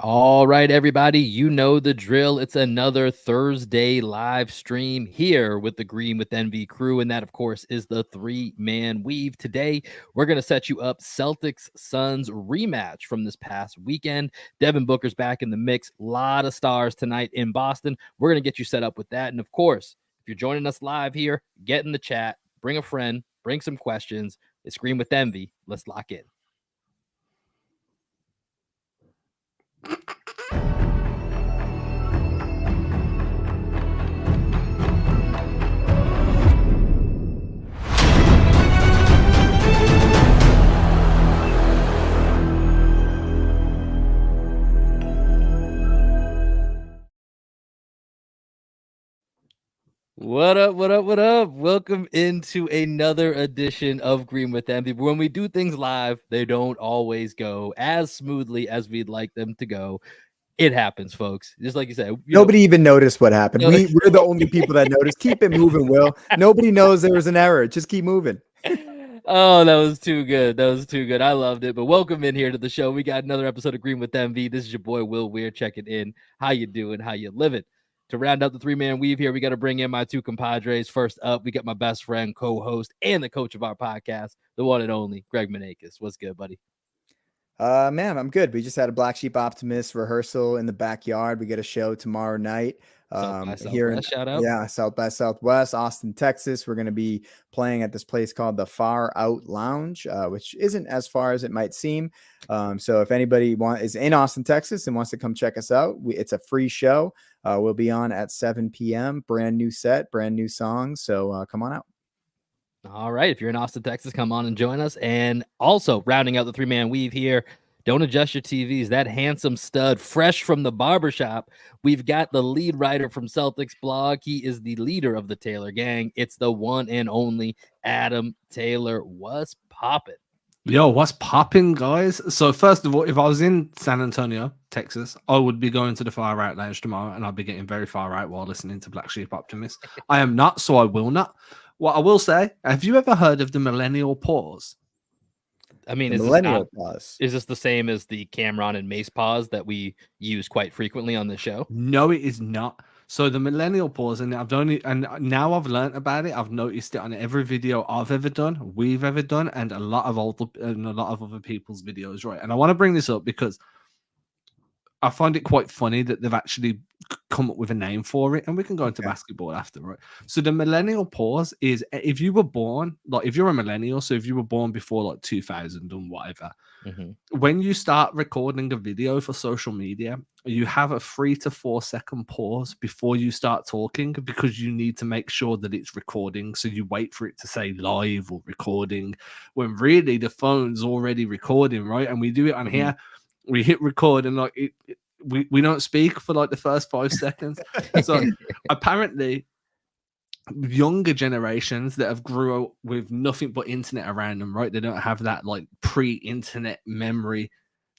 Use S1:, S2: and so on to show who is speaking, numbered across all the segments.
S1: All right, everybody, you know the drill. It's another Thursday live stream here with the Green with Envy crew. And that, of course, is the three-man weave. Today, we're going to set you up Celtics Suns rematch from this past weekend. Devin Booker's back in the mix. A lot of stars tonight in Boston. We're going to get you set up with that. And of course, if you're joining us live here, get in the chat, bring a friend, bring some questions. It's Green with Envy. Let's lock in. What up, what up, what up? Welcome into another edition of Green with Envy. When we do things live, they don't always go as smoothly as we'd like them to go. It happens, folks. Just like you said,
S2: Nobody even noticed what happened.
S1: No.
S2: We're the only people that noticed. Keep it moving, Will. Nobody knows there was an error. Just keep moving.
S1: Oh, that was too good. That was too good. I loved it. But welcome in here to the show. We got another episode of Green with Envy. This is your boy Will Weir checking in. How you doing? How you living? To round out the three-man weave here, we got to bring in my two compadres. First up, we got my best friend, co-host, and the coach of our podcast, the one and only Greg Manakis. What's good, buddy?
S2: Man, I'm good. We just had a Black Sheep Optimist rehearsal in the backyard. We get a show tomorrow night.
S1: South by
S2: Here in
S1: Southwest, shout out.
S2: South by Southwest, Austin, Texas. We're going to be playing at this place called the Far Out Lounge, which isn't as far as it might seem. So if anybody is in Austin, Texas, and wants to come check us out, it's a free show. We'll be on at 7 p.m. Brand new set, brand new songs. So come on out.
S1: All right. If you're in Austin, Texas, come on and join us. And also, rounding out the three-man weave here, don't adjust your TVs. That handsome stud, fresh from the barbershop. We've got the lead writer from Celtics blog. He is the leader of the Taylor gang. It's the one and only Adam Taylor. What's popping?
S3: Yo, what's popping, guys? So first of all, if I was in San Antonio, Texas, I would be going to the Far Right Lounge tomorrow, and I'd be getting very far right while listening to Black Sheep Optimist. I am not, so I will not. What I will say, have you ever heard of the millennial pause?
S1: I mean,
S2: The millennial pause.
S1: Is this the same as the Cameron and Mace pause that we use quite frequently on the show?
S3: No, it is not. So the millennial pause, and now I've learned about it. I've noticed it on every video I've ever done, we've ever done, and a lot of other people's videos, right? And I want to bring this up because I find it quite funny that they've actually come up with a name for it, and we can go into basketball after, right? So the millennial pause is if you were born, like if you're a millennial, so if you were born before like 2000 and whatever, when you start recording a video for social media, you have a 3 to 4 second pause before you start talking because you need to make sure that it's recording. So you wait for it to say live or recording when really the phone's already recording, right? And we do it on here. We hit record and like we don't speak for like the first 5 seconds. So apparently younger generations that have grew up with nothing but internet around them, right? They don't have that like pre-internet memory.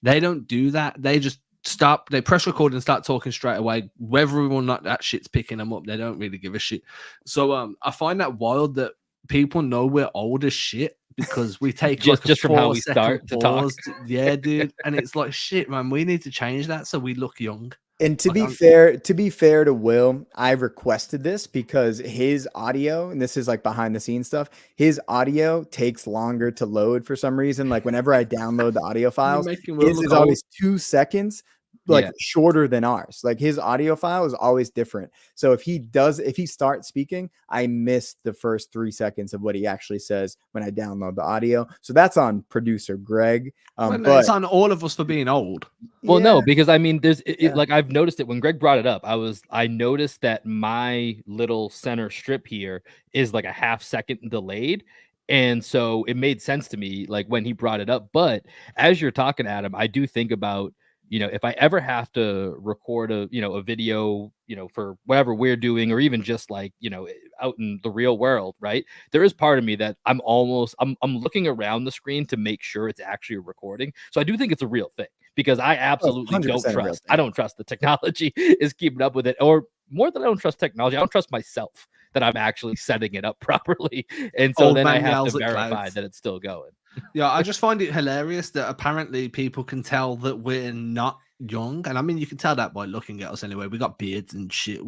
S3: They don't do that. They just stop, they press record and start talking straight away. Whether or not that shit's picking them up, they don't really give a shit. So I find that wild that people know we're old as shit because we take
S1: just from how we start to talk.
S3: Yeah, dude. And it's like shit, man. We need to change that so we look young.
S2: And to be fair to Will, I requested this because his audio, and this is like behind the scenes stuff, his audio takes longer to load for some reason. Like whenever I download the audio files, his is always 2 seconds, like shorter than ours. Like his audio file is always different. So if he starts speaking, I miss the first 3 seconds of what he actually says when I download the audio. So that's on producer Greg.
S3: But it's on all of us for being old.
S1: Well, no, because I mean, there's like I've noticed it when Greg brought it up. I noticed that my little center strip here is like a half second delayed. And so it made sense to me, like when he brought it up. But as you're talking, Adam, I do think about, if I ever have to record a video, for whatever we're doing, or even just like, out in the real world, right? There is part of me that I'm looking around the screen to make sure it's actually recording. So I do think it's a real thing because I absolutely don't trust the technology is keeping up with it, or more than I don't trust technology, I don't trust myself that I'm actually setting it up properly. And so then I have to verify that it's still going.
S3: Yeah, I just find it hilarious that apparently people can tell that we're not young, and I mean you can tell that by looking at us anyway. We got beards and shit.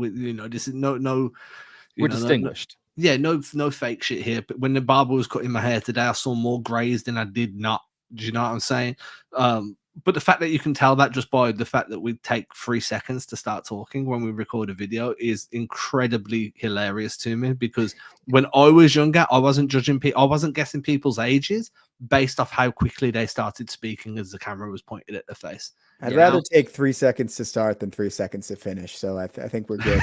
S3: This is no,
S1: We're
S3: no,
S1: distinguished.
S3: yeah, no fake shit here. But when the barber was cutting my hair today, I saw more grays than I did not. Do you know what I'm saying? But the fact that you can tell that just by the fact that we take 3 seconds to start talking when we record a video is incredibly hilarious to me, because when I was younger, I wasn't judging people, I wasn't guessing people's ages based off how quickly they started speaking as the camera was pointed at their face.
S2: I'd
S1: Yeah.
S2: rather take 3 seconds to start than 3 seconds to finish. So I think we're good.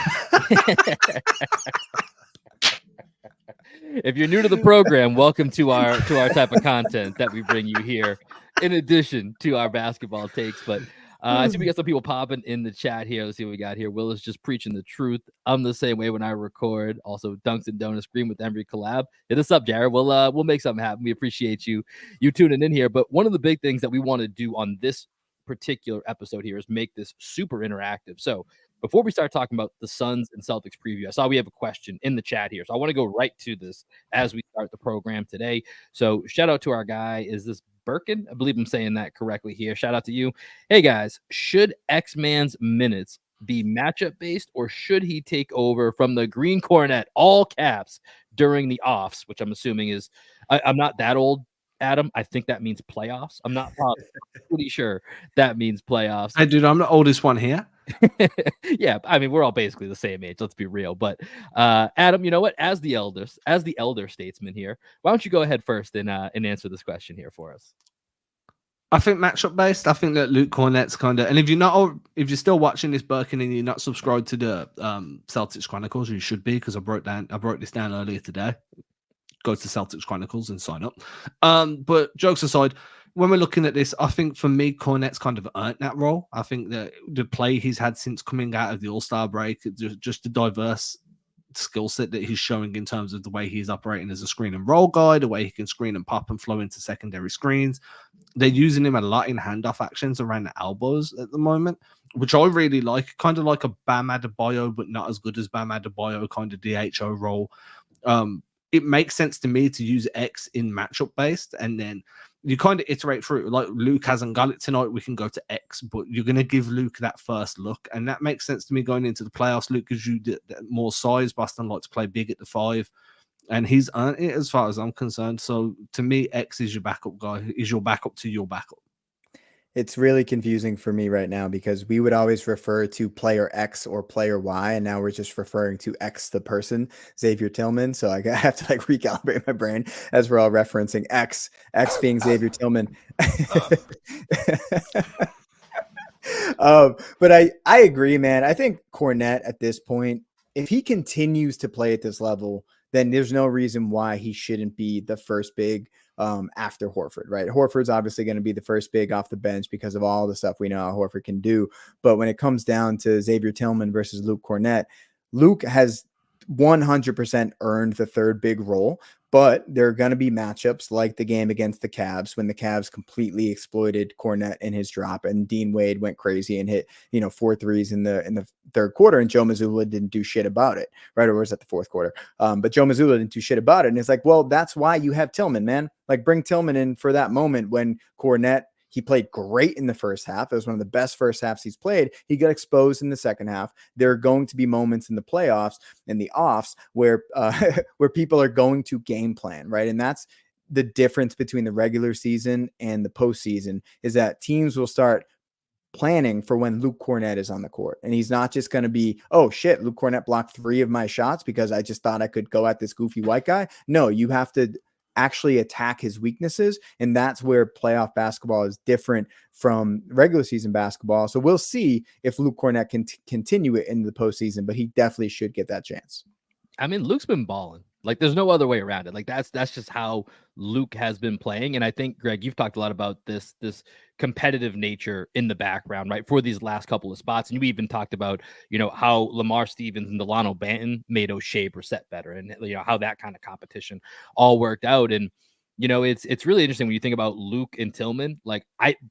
S1: If you're new to the program, welcome to our type of content that we bring you here, in addition to our basketball takes. But I see we got some people popping in the chat here. Let's see what we got here. Will is just preaching the truth. I'm the same way when I record. Also, Dunks and Donuts Green with Embry collab. Hit us up, Jared. We'll make something happen. We appreciate you tuning in here. But one of the big things that we want to do on this particular episode here is make this super interactive. So before we start talking about the Suns and Celtics preview, I saw we have a question in the chat here. So I want to go right to this as we start the program today. So shout out to our guy. Is this Birkin? I believe I'm saying that correctly here. Shout out to you. Hey guys, should X-Man's minutes be matchup based, or should he take over from the green cornet, all caps, during the offs, which I'm assuming is, I'm not that old, Adam. I think that means playoffs. I'm not pretty sure that means playoffs.
S3: Hey, dude, I'm the oldest one here.
S1: Yeah, I mean, we're all basically the same age. Let's be real. But Adam, you know what? As the elder statesman here, why don't you go ahead first and answer this question here for us?
S3: I think matchup based. I think that Luke Cornett's kind of, and if you're still watching this, Birkin, and you're not subscribed to the Celtics Chronicles, you should be, because I broke this down earlier today. Go to Celtics Chronicles and sign up. But jokes aside, when we're looking at this, I think for me, Cornet's kind of earned that role. I think that the play he's had since coming out of the All-Star break, just the diverse skill set that he's showing in terms of the way he's operating as a screen and roll guy, the way he can screen and pop and flow into secondary screens. They're using him a lot in handoff actions around the elbows at the moment, which I really like, kind of like a Bam Adebayo, but not as good as Bam Adebayo kind of DHO role. It makes sense to me to use X in matchup based, and then you kind of iterate through. Like, Luke hasn't got it tonight, we can go to X, but you're going to give Luke that first look, and that makes sense to me going into the playoffs. Luke gives you more size. Boston likes to play big at the 5, and he's earned it as far as I'm concerned. So to me, X is your backup guy, is your backup to your backup.
S2: It's really confusing for me right now, because we would always refer to player X or player Y, and now we're just referring to X, the person, Xavier Tillman. So I have to recalibrate my brain as we're all referencing X being Xavier Tillman. But I agree, man. I think Cornette at this point, if he continues to play at this level, then there's no reason why he shouldn't be the first big after Horford, right? Horford's obviously going to be the first big off the bench because of all the stuff we know how Horford can do. But when it comes down to Xavier Tillman versus Luke Cornette, Luke has 100% earned the third big role. But there are going to be matchups like the game against the Cavs, when the Cavs completely exploited Cornette in his drop, and Dean Wade went crazy and hit 4 threes in the third quarter, and Joe Mazzulla didn't do shit about it, right? Or was that the fourth quarter? But Joe Mazzulla didn't do shit about it, and it's like, well, that's why you have Tillman, man. Like, bring Tillman in for that moment when Cornette. He played great in the first half. It was one of the best first halves he's played. He got exposed in the second half. There are going to be moments in the playoffs and the offs where people are going to game plan, right? And that's the difference between the regular season and the postseason, is that teams will start planning for when Luke Cornette is on the court. And he's not just going to be, oh shit, Luke Cornette blocked 3 of my shots because I just thought I could go at this goofy white guy. No, you have to actually attack his weaknesses. And that's where playoff basketball is different from regular season basketball. So we'll see if Luke Cornette can continue it into the postseason, but he definitely should get that chance.
S1: I mean, Luke's been balling. Like, there's no other way around it. Like, that's just how Luke has been playing. And I think, Greg, you've talked a lot about this competitive nature in the background, right, for these last couple of spots. And you even talked about, how Lamar Stevens and Delano Banton made O'Shea Brissett better, and how that kind of competition all worked out. And it's really interesting when you think about Luke and Tillman. Like,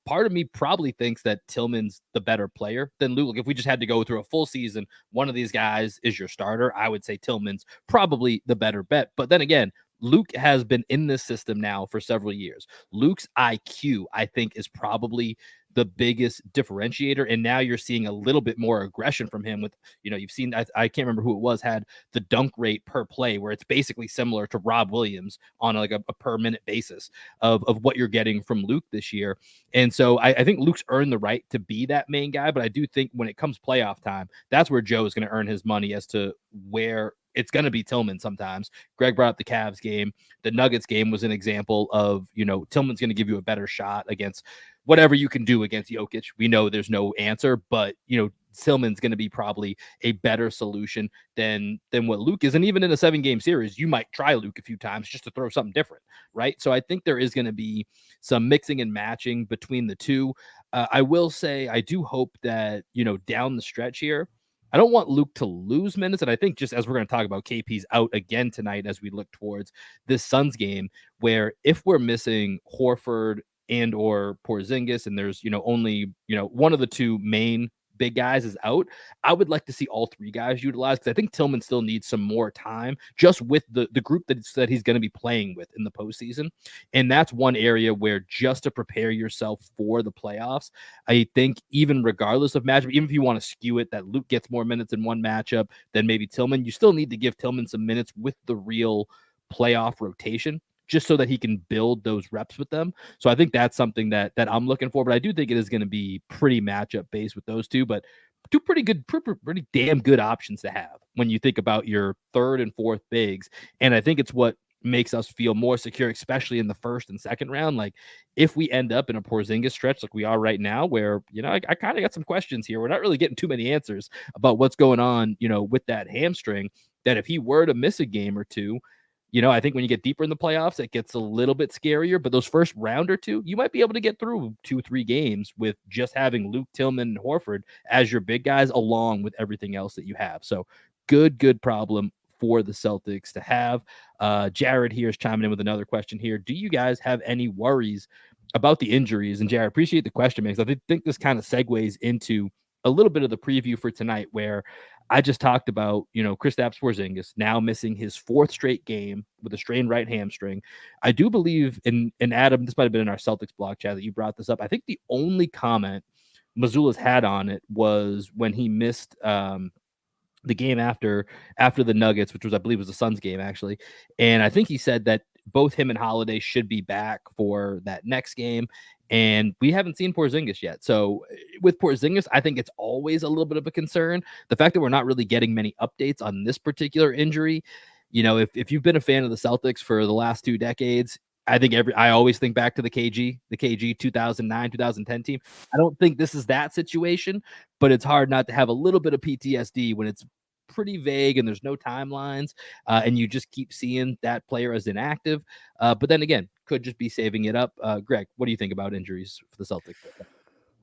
S1: part of me probably thinks that Tillman's the better player than Luke. Like, if we just had to go through a full season, one of these guys is your starter, I would say Tillman's probably the better bet. But then again, Luke has been in this system now for several years. Luke's IQ, I think, is probably the biggest differentiator. And now you're seeing a little bit more aggression from him with, you've seen, I can't remember who it was, had the dunk rate per play where it's basically similar to Rob Williams on like a per minute basis of what you're getting from Luke this year. And so I think Luke's earned the right to be that main guy. But I do think when it comes playoff time, that's where Joe is going to earn his money as to where it's going to be Tillman sometimes. Greg brought up the Cavs game. The Nuggets game was an example of, Tillman's going to give you a better shot against whatever you can do against Jokic. We know there's no answer, but, Tillman's going to be probably a better solution than what Luke is. And even in a 7-game series, you might try Luke a few times just to throw something different, right? So I think there is going to be some mixing and matching between the two. I will say I do hope that, down the stretch here, I don't want Luke to lose minutes. And I think just as we're going to talk about, KP's out again tonight as we look towards this Suns game, where if we're missing Horford and or Porzingis, and there's, only, one of the two main big guys is out, I would like to see all three guys utilized, because I think Tillman still needs some more time just with the group that he's going to be playing with in the postseason. And that's one area where, just to prepare yourself for the playoffs, I think even regardless of matchup, even if you want to skew it that Luke gets more minutes in one matchup than maybe Tillman, you still need to give Tillman some minutes with the real playoff rotation, just so that he can build those reps with them. So I think that's something that I'm looking for. But I do think it is going to be pretty matchup based with those two, but two pretty damn good options to have when you think about your third and fourth bigs. And I think it's what makes us feel more secure, especially in the first and second round. Like, if we end up in a Porzingis stretch like we are right now, where, I kind of got some questions here. We're not really getting too many answers about what's going on, with that hamstring, that if he were to miss a game or two, I think when you get deeper in the playoffs, it gets a little bit scarier. But those first round or two, you might be able to get through 2-3 games with just having Luke, Tillman, and Horford as your big guys, along with everything else that you have. So good problem for the Celtics to have. Jared here is chiming in with another question here. Do you guys have any worries about the injuries? And Jared, appreciate the question, because I think this kind of segues into a little bit of the preview for tonight, where I just talked about, Kristaps Porzingis now missing his 4th straight game with a strained right hamstring. I do believe in Adam, this might have been in our Celtics blog chat that you brought this up. I think the only comment Mazzulla's had on it was when he missed the game after the Nuggets, which was, I believe, was the Suns game actually. And I think he said that both him and Holiday should be back for that next game. And we haven't seen Porzingis yet. So with Porzingis, I think it's always a little bit of a concern. The fact that we're not really getting many updates on this particular injury, if you've been a fan of the Celtics for the last 2 decades, I think I always think back to the KG 2009, 2010 team. I don't think this is that situation, but it's hard not to have a little bit of PTSD when it's pretty vague and there's no timelines, and you just keep seeing that player as inactive. But then again, could just be saving it up. Greg, what do you think about injuries for the Celtics?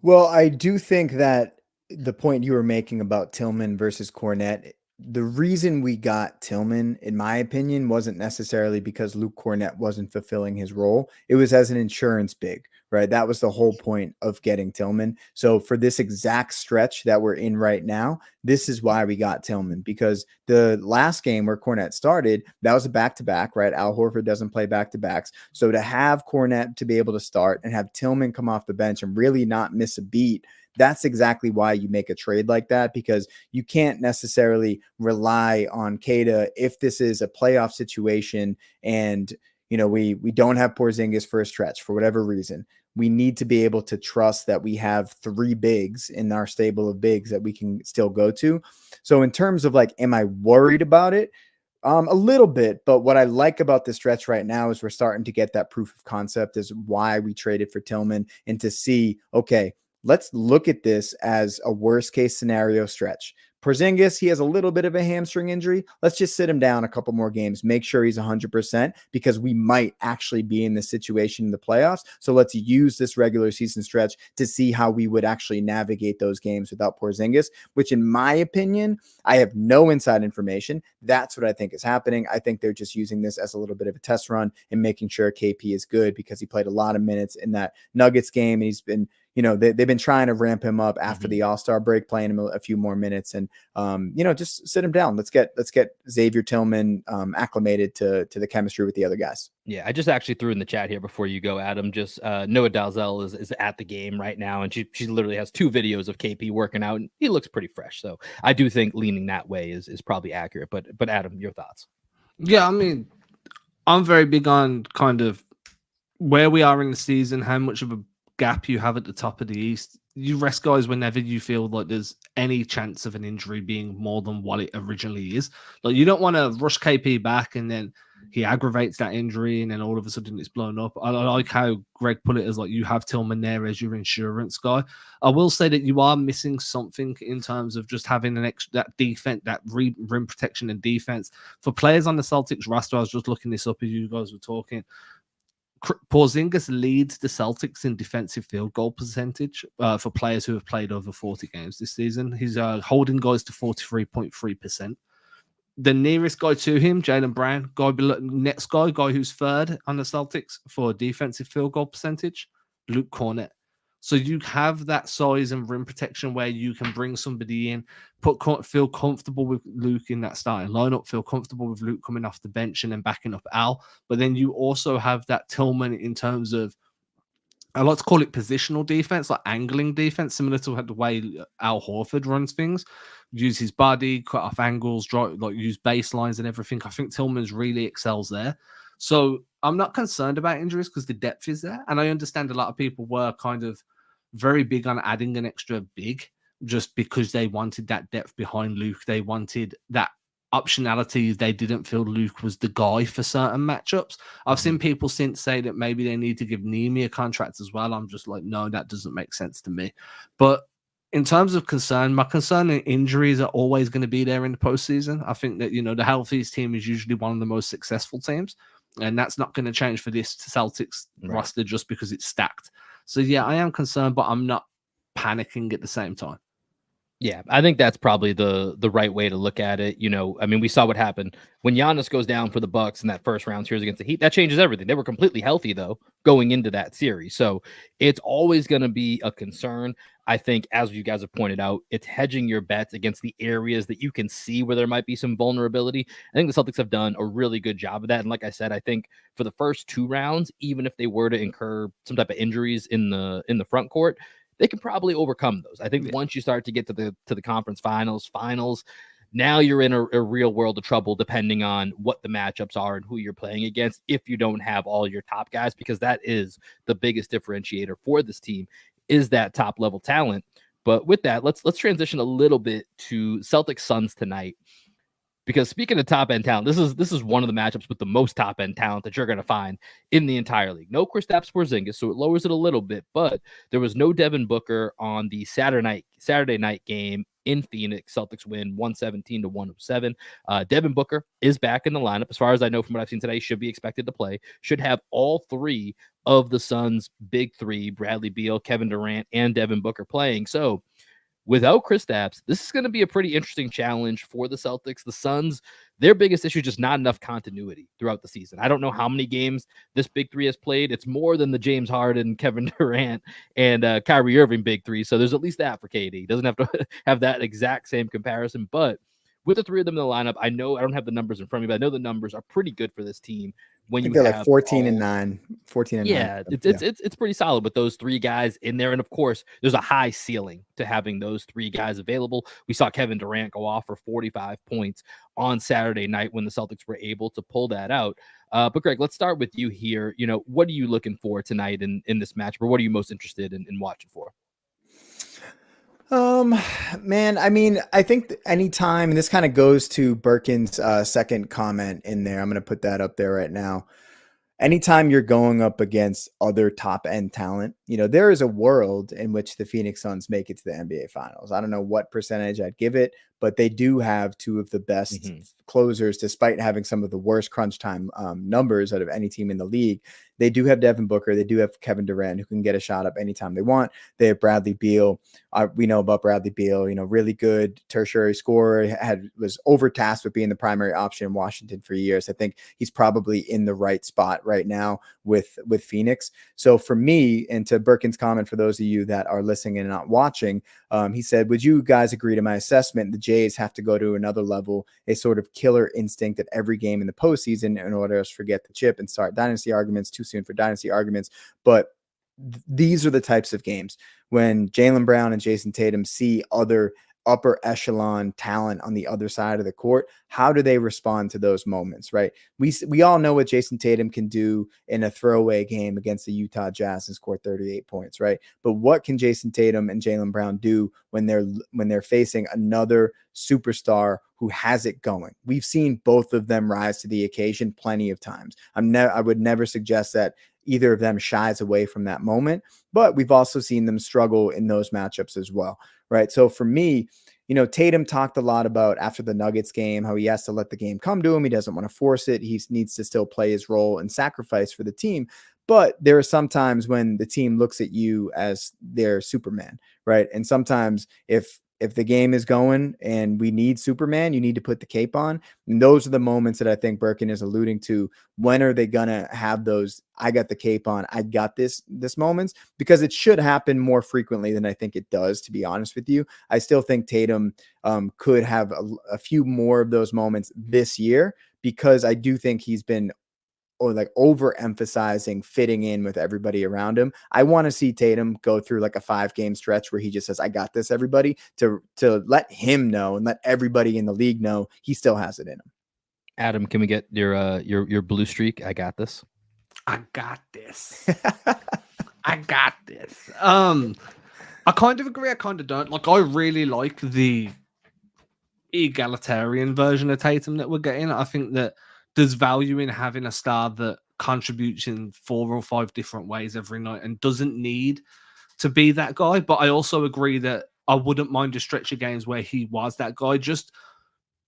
S2: Well, I do think that the point you were making about Tillman versus Cornette, the reason we got Tillman, in my opinion, wasn't necessarily because Luke Cornette wasn't fulfilling his role. It was as an insurance big, right? That was the whole point of getting Tillman. So for this exact stretch that we're in right now, this is why we got Tillman, because the last game where Cornette started, that was a back-to-back, right? Al Horford doesn't play back-to-backs. So to have Cornette to be able to start and have Tillman come off the bench and really not miss a beat, that's exactly why you make a trade like that, because you can't necessarily rely on Keita if this is a playoff situation and, we don't have Porzingis for a stretch for whatever reason. We need to be able to trust that we have 3 bigs in our stable of bigs that we can still go to. So in terms of like, am I worried about it? A little bit, but what I like about the stretch right now is we're starting to get that proof of concept as why we traded for Tillman, and to see, okay, let's look at this as a worst case scenario stretch. Porzingis, he has a little bit of a hamstring injury. Let's just sit him down a couple more games, make sure he's 100%, because we might actually be in this situation in the playoffs. So let's use this regular season stretch to see how we would actually navigate those games without Porzingis, which in my opinion, I have no inside information. That's what I think is happening. I think they're just using this as a little bit of a test run and making sure KP is good, because he played a lot of minutes in that Nuggets game. And he's been, they've been trying to ramp him up after the All-Star break, playing him a few more minutes, and just sit him down. Let's get Xavier Tillman acclimated to the chemistry with the other guys.
S1: Yeah, I just actually threw in the chat here before you go, Adam. Just Noah Dalzell is at the game right now, and she literally has 2 videos of KP working out, and he looks pretty fresh. So I do think leaning that way is probably accurate. But Adam, your thoughts?
S3: Yeah, I mean, I'm very big on kind of where we are in the season, how much of a gap you have at the top of the East. You rest guys whenever you feel like there's any chance of an injury being more than what it originally is. Like, you don't want to rush KP back and then he aggravates that injury and then all of a sudden it's blown up. I like how Greg put it as like you have Tillman there as your insurance guy. I will say that you are missing something in terms of just having an extra that defense, that rim protection and defense for players on the Celtics roster. I was just looking this up as you guys were talking. Porzingis leads the Celtics in defensive field goal percentage for players who have played over 40 games this season. He's holding guys to 43.3%. The nearest guy to him, Jaylen Brown, next guy who's third on the Celtics for defensive field goal percentage, Luke Cornett. So you have that size and rim protection where you can bring somebody in, feel comfortable with Luke in that starting lineup, feel comfortable with Luke coming off the bench and then backing up Al. But then you also have that Tillman in terms of, I like to call it positional defense, like angling defense, similar to the way Al Horford runs things. Use his body, cut off angles, use baselines and everything. I think Tillman's really excels there. So I'm not concerned about injuries because the depth is there. And I understand a lot of people were kind of very big on adding an extra big just because they wanted that depth behind Luke. They wanted that optionality. They didn't feel Luke was the guy for certain matchups. I've seen people since say that maybe they need to give Nemi a contract as well. I'm just like, no, that doesn't make sense to me. But in terms of concern, my concern in injuries are always going to be there in the postseason. I think that, the healthiest team is usually one of the most successful teams. And that's not going to change for this Celtics roster just because it's stacked. So, yeah, I am concerned, but I'm not panicking at the same time.
S1: Yeah, I think that's probably the right way to look at it. I mean, we saw what happened when Giannis goes down for the Bucks in that first round series against the Heat. That changes everything. They were completely healthy, though, going into that series. So it's always going to be a concern. I think, as you guys have pointed out, it's hedging your bets against the areas that you can see where there might be some vulnerability. I think the Celtics have done a really good job of that. And like I said, I think for the first 2 rounds, even if they were to incur some type of injuries in the front court, they can probably overcome those. I think once you start to get to the conference finals, now you're in a real world of trouble depending on what the matchups are and who you're playing against if you don't have all your top guys, because that is the biggest differentiator for this team, is that top level talent. But with that, let's transition a little bit to Celtics Suns tonight. Because speaking of top-end talent, this is one of the matchups with the most top-end talent that you're going to find in the entire league. No Kristaps Porzingis, so it lowers it a little bit, but there was no Devin Booker on the Saturday night game in Phoenix. Celtics win 117-107. Devin Booker is back in the lineup. As far as I know from what I've seen today, should be expected to play. Should have all 3 of the Suns' big 3, Bradley Beal, Kevin Durant, and Devin Booker playing. So without Kristaps, this is going to be a pretty interesting challenge for the Celtics. The Suns, their biggest issue is just not enough continuity throughout the season. I don't know how many games this big 3 has played. It's more than the James Harden, Kevin Durant, and Kyrie Irving big 3. So there's at least that for KD. Doesn't have to have that exact same comparison, but with the 3 of them in the lineup, I know I don't have the numbers in front of me, but I know the numbers are pretty good for this team. When you
S2: they're
S1: have
S2: like 14 and 9.
S1: Yeah, it's pretty solid with those 3 guys in there. And of course, there's a high ceiling to having those 3 guys available. We saw Kevin Durant go off for 45 points on Saturday night when the Celtics were able to pull that out. But Greg, let's start with you here. What are you looking for tonight in this match, or what are you most interested in watching for?
S2: Man, I mean, I think anytime, and this kind of goes to Birkin's second comment in there, I'm going to put that up there right now. Anytime you're going up against other top end talent, there is a world in which the Phoenix Suns make it to the NBA Finals. I don't know what percentage I'd give it, but they do have two of the best closers, despite having some of the worst crunch time numbers out of any team in the league. They do have Devin Booker. They do have Kevin Durant, who can get a shot up anytime they want. They have Bradley Beal. We know about Bradley Beal, really good tertiary scorer, was overtasked with being the primary option in Washington for years. I think he's probably in the right spot right now with Phoenix. So for me, and to Birkin's comment, for those of you that are listening and not watching, he said, would you guys agree to my assessment? The Jays have to go to another level, a sort of killer instinct at every game in the postseason in order to forget the chip and start dynasty arguments. Too soon for dynasty arguments. But these are the types of games when Jaylen Brown and Jason Tatum see other upper echelon talent on the other side of the court. How do they respond to those moments, right? We all know what Jason Tatum can do in a throwaway game against the Utah Jazz and score 38 points, right? But what can Jason Tatum and Jaylen Brown do when they're facing another superstar who has it going? We've seen both of them rise to the occasion plenty of times. I would never suggest that either of them shies away from that moment, but we've also seen them struggle in those matchups as well, right? So for me, Tatum talked a lot about after the Nuggets game, how he has to let the game come to him. He doesn't want to force it. He needs to still play his role and sacrifice for the team. But there are some times when the team looks at you as their Superman, right? And sometimes if the game is going and we need Superman, you need to put the cape on. And those are the moments that I think Birkin is alluding to. When are they going to have those, I got the cape on, I got this moments? Because it should happen more frequently than I think it does, to be honest with you. I still think Tatum could have a few more of those moments this year, because I do think he's been overemphasizing fitting in with everybody around him. I want to see Tatum go through like a 5-game stretch where he just says, I got this, everybody, to let him know and let everybody in the league know he still has it in him.
S1: Adam, can we get your blue streak? I got this.
S3: I got this. I got this. I kind of agree. I kind of don't. Like, I really like the egalitarian version of Tatum that we're getting. I think that there's value in having a star that contributes in 4 or 5 different ways every night and doesn't need to be that guy. But I also agree that I wouldn't mind a stretch of games where he was that guy, just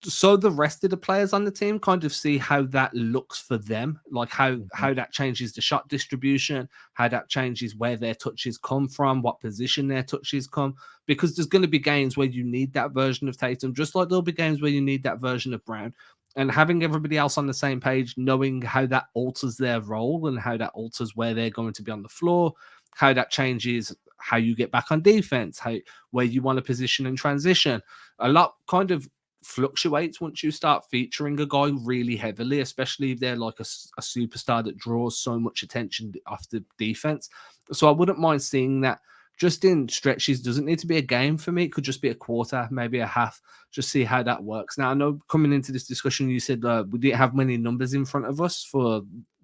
S3: so the rest of the players on the team kind of see how that looks for them, like how that changes the shot distribution, how that changes where their touches come from, what position their touches come, because there's going to be games where you need that version of Tatum, just like there'll be games where you need that version of Brown. And having everybody else on the same page, knowing how that alters their role and how that alters where they're going to be on the floor, how that changes how you get back on defense, where you want to position and transition. A lot kind of fluctuates once you start featuring a guy really heavily, especially if they're like a superstar that draws so much attention off the defense. So I wouldn't mind seeing that just in stretches. Doesn't need to be a game for me. It could just be a quarter, maybe a half. Just see how that works. Now, I know coming into this discussion, you said we didn't have many numbers in front of us for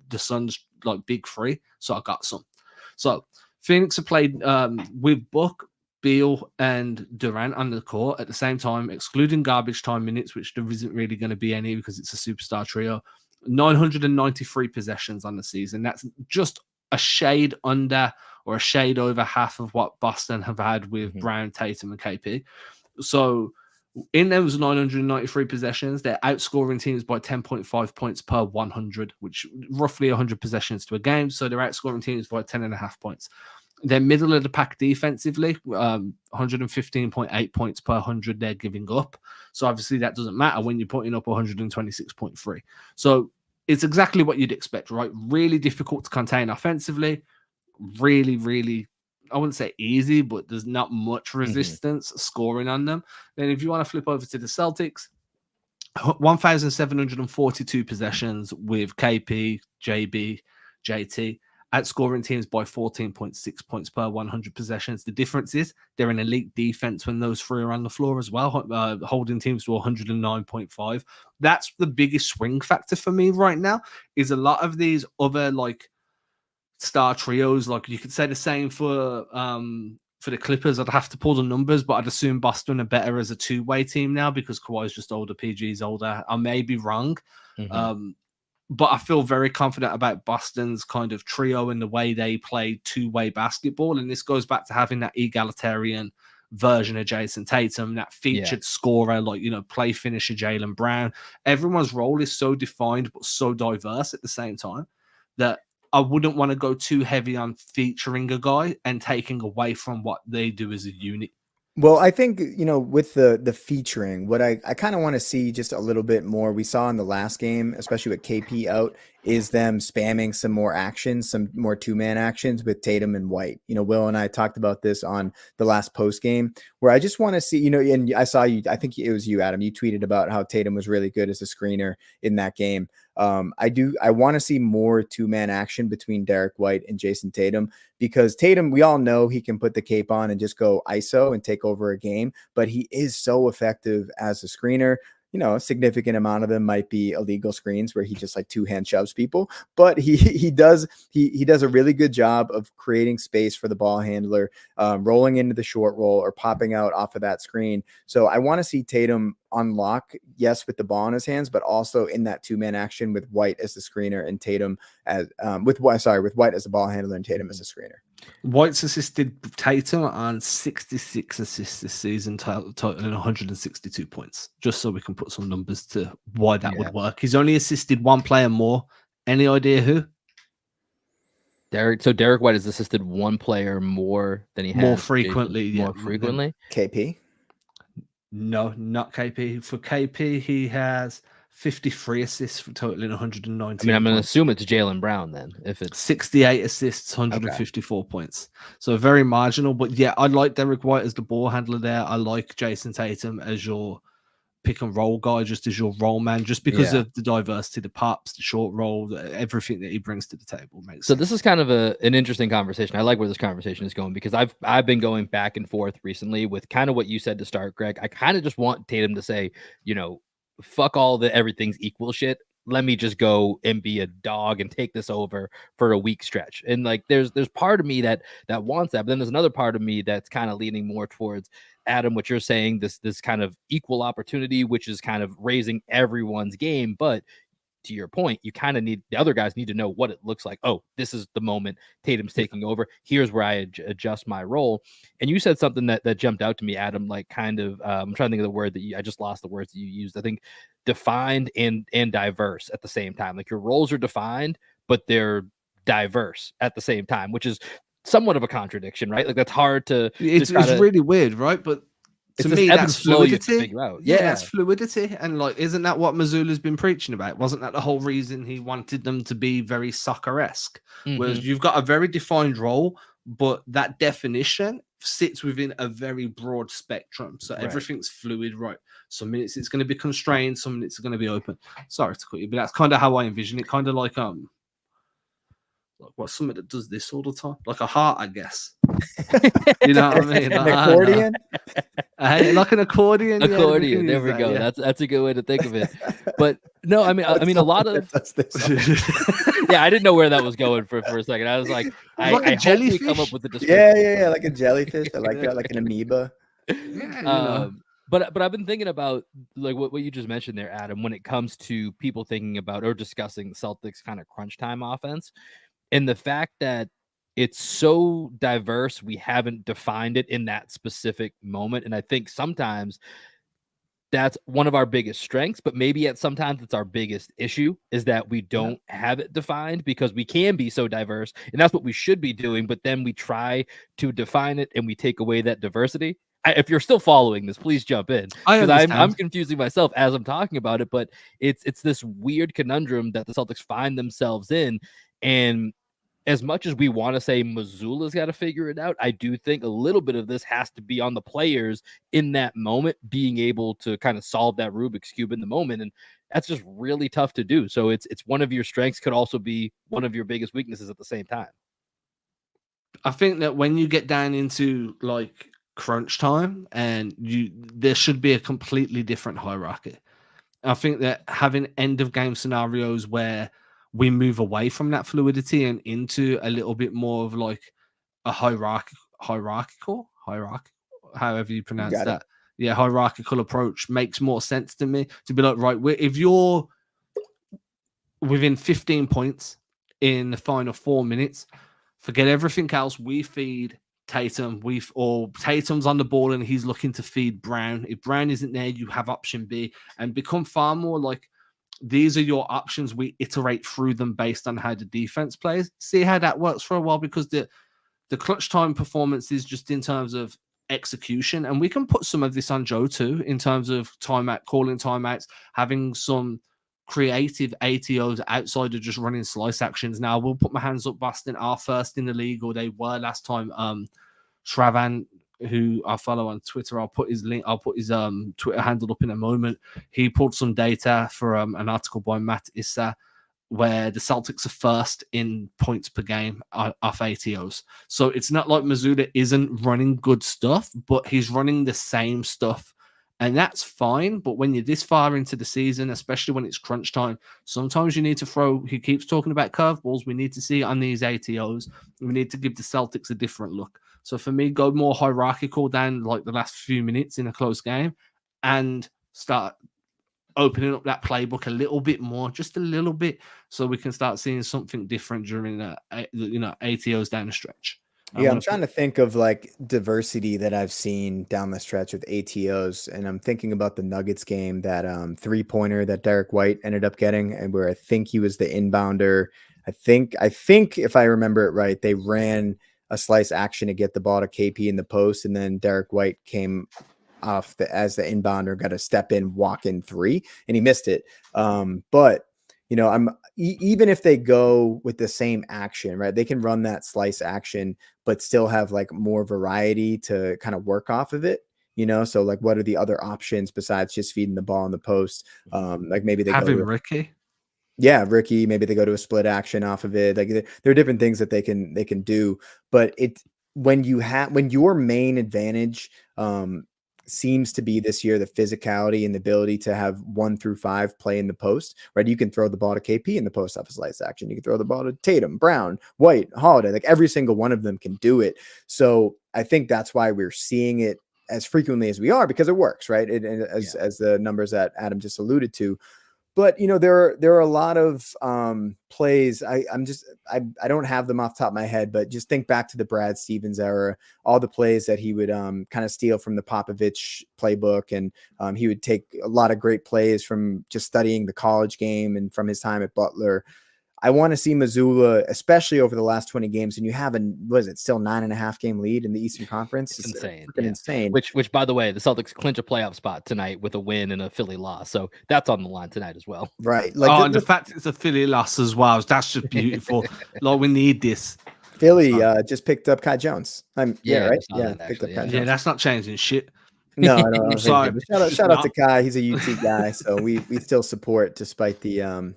S3: the Suns, like big 3. So I got some. So Phoenix have played with Book, Beal, and Durant on the court at the same time, excluding garbage time minutes, which there isn't really going to be any because it's a superstar trio. 993 possessions on the season. That's just a shade under or a shade over half of what Boston have had with Brown, Tatum, and KP. So in those 993 possessions, they're outscoring teams by 10.5 points per 100, which roughly 100 possessions to a game. So they're outscoring teams by 10.5 points. They're middle of the pack defensively, 115.8 points per 100 they're giving up. So obviously that doesn't matter when you're putting up 126.3. So it's exactly what you'd expect, right? Really difficult to contain offensively. Really, really, I wouldn't say easy, but there's not much resistance scoring on them. Then if you want to flip over to the Celtics, 1,742 possessions with KP, JB, JT, outscoring teams by 14.6 points per 100 possessions. The difference is they're an elite defense when those 3 are on the floor as well, holding teams to 109.5. That's the biggest swing factor for me right now, is a lot of these other like star trios. Like you could say the same for the Clippers. I'd have to pull the numbers, but I'd assume Boston are better as a 2-way team now because Kawhi's just older, PG's older. I may be wrong. But I feel very confident about Boston's kind of trio and the way they play 2-way basketball. And this goes back to having that egalitarian version of Jason Tatum, that featured scorer, like, you know, play finisher Jaylen Brown. Everyone's role is so defined but so diverse at the same time that I wouldn't want to go too heavy on featuring a guy and taking away from what they do as a unit.
S2: Well, I think, you know, with the featuring, what I kind of want to see just a little bit more, we saw in the last game, especially with KP out, is them spamming some more actions, some more two-man actions with Tatum and White. You know, Will and I talked about this on the last post game, where I just want to see, you know, and I saw you, I think it was you, Adam, you tweeted about how Tatum was really good as a screener in that game. I want to see more two-man action between Derek White and Jason Tatum, because Tatum, we all know he can put the cape on and just go ISO and take over a game, but he is so effective as a screener. You know, a significant amount of them might be illegal screens where he just like two-hand shoves people, but he does a really good job of creating space for the ball handler, rolling into the short roll or popping out off of that screen. So I want to see Tatum unlock, yes, with the ball in his hands, but also in that two-man action with White as the screener and Tatum as with White as the ball handler and Tatum as a screener.
S3: White's assisted Tatum on 66 assists this season, totaling 162 points, just so we can put some numbers to why that would work. He's only assisted one player more. Any idea who?
S1: Derek White has assisted one player more than he has
S3: more frequently.
S1: More frequently.
S2: KP?
S3: No, not KP. For KP, he has 53 assists for totaling 119.
S1: I mean, I'm going to assume it's Jaylen Brown then. If it's
S3: 68 assists, 154 points. So very marginal. But yeah, I like Derek White as the ball handler there. I like Jason Tatum as your pick and roll guy, just as your roll man, just because of the diversity, the pops, the short roll, everything that he brings to the table. Makes sense.
S1: This is kind of an interesting conversation. I like where this conversation is going, because I've been going back and forth recently with kind of what you said to start, Greg. I kind of just want Tatum to say, you know, fuck all the everything's equal shit. Let me just go and be a dog and take this over for a week stretch. And like, there's part of me that wants that, but then there's another part of me that's kind of leaning more towards Adam, what you're saying, this kind of equal opportunity, which is kind of raising everyone's game. But to your point, you kind of need, the other guys need to know what it looks like. Oh, this is the moment Tatum's taking over. Here's where I adjust my role. And you said something that jumped out to me, Adam, like kind of, I'm trying to think of the word that I just lost the words that you used. I think defined and diverse at the same time. Like your roles are defined, but they're diverse at the same time, which is somewhat of a contradiction, right? Like that's hard to.
S3: It's really weird, right? But to me, that's fluidity. Yeah, that's fluidity. And like, isn't that what Mazzulla's been preaching about? Wasn't that the whole reason he wanted them to be very soccer-esque? Whereas you've got a very defined role, but that definition sits within a very broad spectrum. So everything's fluid, right? Some minutes it's going to be constrained, some minutes are going to be open. Sorry to cut you, but that's kind of how I envision it. Kind of like what's something that does this all the time? Like a heart, I guess. You know what I mean? Like,
S2: an accordion?
S3: Like an accordion.
S1: Accordion. There we go. Yeah. That's a good way to think of it. But no, I mean, a lot of. Yeah, I didn't know where that was going for a second. I was like I hope we come up with the description.
S2: Yeah, like a jellyfish. I like that, like an amoeba.
S1: But I've been thinking about like what you just mentioned there, Adam, when it comes to people thinking about or discussing the Celtics kind of crunch time offense. And the fact that it's so diverse, we haven't defined it in that specific moment. And I think sometimes that's one of our biggest strengths, but maybe sometimes it's our biggest issue, is that we don't have it defined, because we can be so diverse and that's what we should be doing. But then we try to define it and we take away that diversity. If you're still following this, please jump in, because I'm confusing myself as I'm talking about it. But it's this weird conundrum that the Celtics find themselves in. And as much as we want to say Mazzulla's got to figure it out, I do think a little bit of this has to be on the players in that moment, being able to kind of solve that Rubik's Cube in the moment. And that's just really tough to do. So it's one of your strengths, could also be one of your biggest weaknesses at the same time.
S3: I think that when you get down into like crunch time, and there should be a completely different hierarchy. I think that having end of game scenarios where we move away from that fluidity and into a little bit more of like a hierarchical, however you pronounce that. Yeah, hierarchical approach makes more sense to me, to be like, right, if you're within 15 points in the final 4 minutes, forget everything else. We feed Tatum. Or Tatum's on the ball and he's looking to feed Brown. If Brown isn't there, you have option B, and become far more like these are your options. We iterate through them based on how the defense plays. See how that works for a while, because the clutch time performance is just in terms of execution, and we can put some of this on Joe too in terms of timeout, calling timeouts, having some creative ATOs outside of just running slice actions. Now, we'll put my hands up, Boston are first in the league, or they were last time. Shravan, who I follow on Twitter, I'll put his Twitter handle up in a moment. He pulled some data for an article by Matt Issa, where the Celtics are first in points per game off ATOs. So it's not like Mazzulla isn't running good stuff, but he's running the same stuff. And that's fine. But when you're this far into the season, especially when it's crunch time, sometimes you need to throw, he keeps talking about curveballs. We need to see it on these ATOs. We need to give the Celtics a different look. So for me, go more hierarchical than like the last few minutes in a close game and start opening up that playbook a little bit more, just a little bit, so we can start seeing something different during the ATOs down the stretch.
S2: Yeah, I'm trying to think of like diversity that I've seen down the stretch with ATOs, and I'm thinking about the Nuggets game, that 3-pointer that Derek White ended up getting, and where I think he was the inbounder. I think if I remember it right, they ran a slice action to get the ball to KP in the post, and then Derek White came off as the inbounder, got a step in, walk in three, and he missed it. But I'm even if they go with the same action, right? They can run that slice action, but still have like more variety to kind of work off of it. So like, what are the other options besides just feeding the ball in the post? Like maybe they
S3: having Ricky.
S2: Yeah, Ricky. Maybe they go to a split action off of it. Like there are different things that they can do, but when your main advantage seems to be this year the physicality and the ability to have 1 through 5 play in the post, right? You can throw the ball to KP in the post off a slice action. You can throw the ball to Tatum, Brown, White, Holiday. Like every single one of them can do it. So I think that's why we're seeing it as frequently as we are, because it works, right? As the numbers that Adam just alluded to. But there are a lot of plays. I don't have them off the top of my head, but just think back to the Brad Stevens era, all the plays that he would kind of steal from the Popovich playbook, and he would take a lot of great plays from just studying the college game and from his time at Butler. I want to see Mazzulla, especially over the last 20 games, and you have still 9.5 game lead in the Eastern Conference.
S1: It's insane.
S2: Insane.
S1: Which, by the way, the Celtics clinch a playoff spot tonight with a win and a Philly loss. So that's on the line tonight as well.
S2: Right.
S3: And the fact it's a Philly loss as well, that's just beautiful. Like, we need this.
S2: Philly just picked up Kai Jones.
S1: Right?
S2: Picked up Kai Jones.
S3: Yeah, that's not changing shit.
S2: No, I don't
S3: sorry.
S2: Shout out to Kai. He's a UT guy, so we still support despite the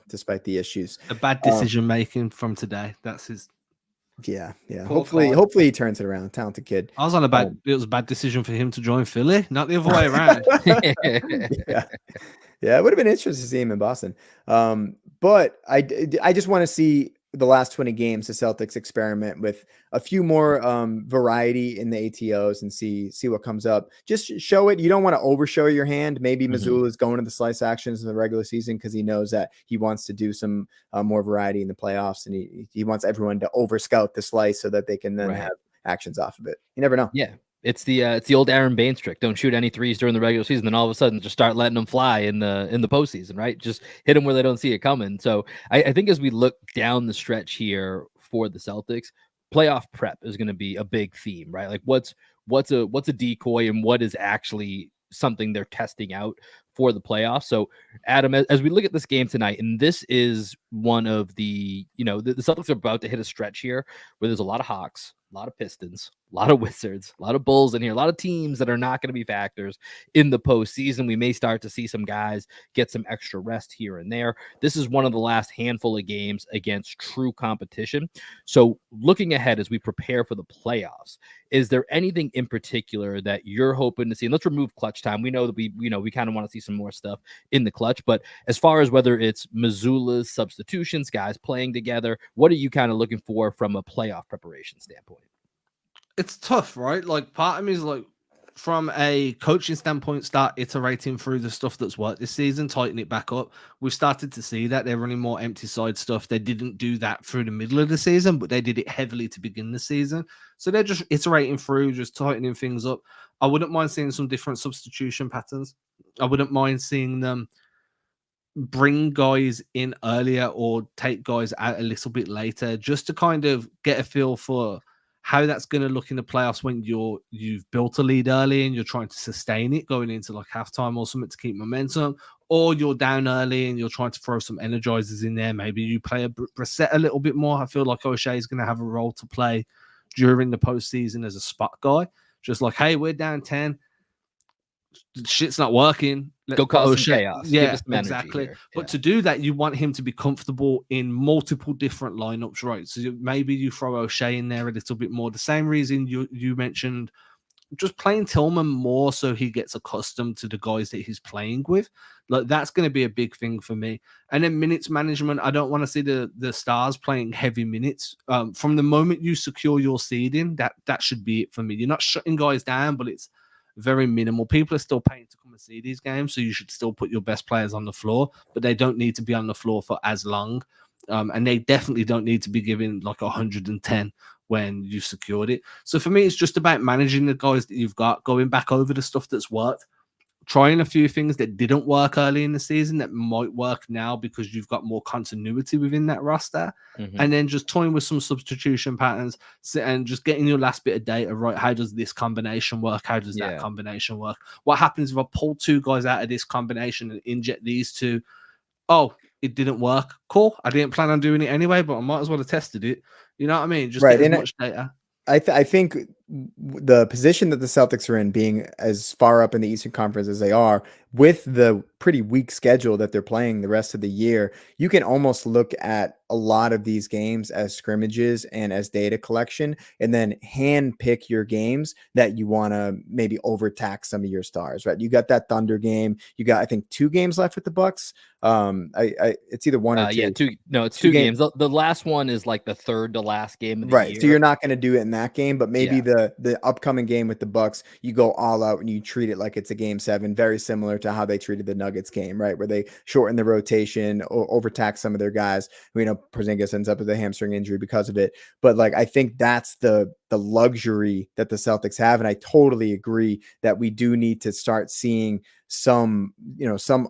S2: issues.
S3: The bad decision making from today. That's his.
S2: Yeah. Hopefully he turns it around. Talented kid.
S3: I was on it was a bad decision for him to join Philly, not the other way around.
S2: Yeah, it would have been interesting to see him in Boston. But I just want to see the last 20 games, the Celtics experiment with a few more variety in the ATOs and see what comes up. Just show it. You don't want to overshow your hand. Maybe Mazzulla is going to the slice actions in the regular season because he knows that he wants to do some more variety in the playoffs, and he wants everyone to over scout the slice so that they can then have actions off of it. You never know.
S1: Yeah. It's the old Aaron Baines trick. Don't shoot any threes during the regular season, then all of a sudden just start letting them fly in the postseason, right? Just hit them where they don't see it coming. So I think as we look down the stretch here for the Celtics, playoff prep is going to be a big theme, right? Like what's a decoy and what is actually something they're testing out for the playoffs. So Adam, as we look at this game tonight, and this is one of the Celtics are about to hit a stretch here where there's a lot of Hawks, a lot of Pistons, a lot of Wizards, a lot of Bulls in here, a lot of teams that are not going to be factors in the postseason. We may start to see some guys get some extra rest here and there. This is one of the last handful of games against true competition. So looking ahead as we prepare for the playoffs, is there anything in particular that you're hoping to see? And let's remove clutch time. We know that we kind of want to see some more stuff in the clutch, but as far as whether it's Mazzulla's substitutions, guys playing together, what are you kind of looking for from a playoff preparation standpoint?
S3: It's tough, right? Like, part of me is like, from a coaching standpoint, start iterating through the stuff that's worked this season, tighten it back up. We've started to see that they're running more empty side stuff. They didn't do that through the middle of the season, but they did it heavily to begin the season. So they're just iterating through, just tightening things up. I wouldn't mind seeing some different substitution patterns. I wouldn't mind seeing them bring guys in earlier or take guys out a little bit later, just to kind of get a feel for how that's going to look in the playoffs when you've built a lead early and you're trying to sustain it going into like halftime or something to keep momentum, or you're down early and you're trying to throw some energizers in there. Maybe you play a Brissett a little bit more. I feel like O'Shea is going to have a role to play during the postseason as a spot guy. Just like, hey, we're down 10. Shit's not working. Let's
S1: Go cause some
S3: O'Shea.
S1: chaos. Give
S3: Yeah,
S1: us some energy
S3: exactly.
S1: here.
S3: But to do that, you want him to be comfortable in multiple different lineups, right? So maybe you throw O'Shea in there a little bit more. The same reason you mentioned just playing Tillman more so he gets accustomed to the guys that he's playing with. Like that's going to be a big thing for me. And then minutes management, I don't want to see the stars playing heavy minutes. From the moment you secure your seeding, that should be it for me. You're not shutting guys down, but it's very minimal. People are still paying to come and see these games, so you should still put your best players on the floor, but they don't need to be on the floor for as long. And they definitely don't need to be giving like 110 when you secured it. So for me, it's just about managing the guys that you've got, going back over the stuff that's worked, trying a few things that didn't work early in the season that might work now because you've got more continuity within that roster, and then just toying with some substitution patterns and just getting your last bit of data right. How does this combination work? How does that combination work? What happens if I pull two guys out of this combination and inject these two? Oh, it didn't work. Cool. I didn't plan on doing it anyway, but I might as well have tested it. You know what I mean? Just
S2: Right.
S3: get as
S2: And
S3: much data.
S2: I think the position that the Celtics are in, being as far up in the Eastern Conference as they are, with the pretty weak schedule that they're playing the rest of the year, you can almost look at a lot of these games as scrimmages and as data collection, and then hand pick your games that you want to maybe overtax some of your stars. Right? You got that Thunder game. You got, I think, 2 games left with the Bucks. It's either 1 or 2.
S1: Yeah, 2. No, it's 2 games. The last one is like the third to last game of the year.
S2: So you're not going to do it in that game, but maybe the upcoming game with the Bucks, you go all out and you treat it like it's a game 7, very similar to how they treated the Nuggets game, right? Where they shorten the rotation or overtax some of their guys. Porzingis ends up with a hamstring injury because of it. But like, I think that's the luxury that the Celtics have. And I totally agree that we do need to start seeing some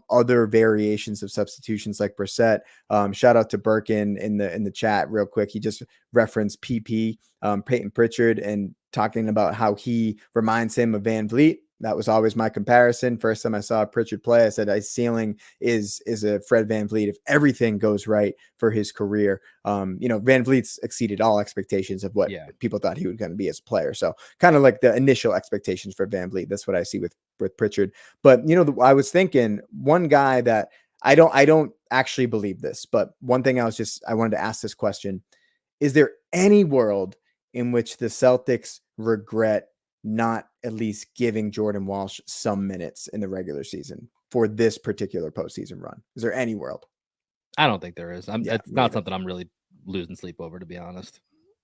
S2: other variations of substitutions like Brissett. Shout out to Birkin in the chat real quick. He just referenced PP, Peyton Pritchard, and talking about how he reminds him of Van Vliet. That was always my comparison. First time I saw Pritchard play, I said his ceiling is a Fred Van Vliet if everything goes right for his career. Van Vliet's exceeded all expectations of what people thought he was going to be as a player. So kind of like the initial expectations for Van Vliet. That's what I see with Pritchard. But I was thinking one guy that I don't actually believe this, but one thing I wanted to ask this question: is there any world in which the Celtics regret not at least giving Jordan Walsh some minutes in the regular season for this particular postseason run? Is there any world?
S1: I don't think there is. It's not something I'm really losing sleep over, to be honest.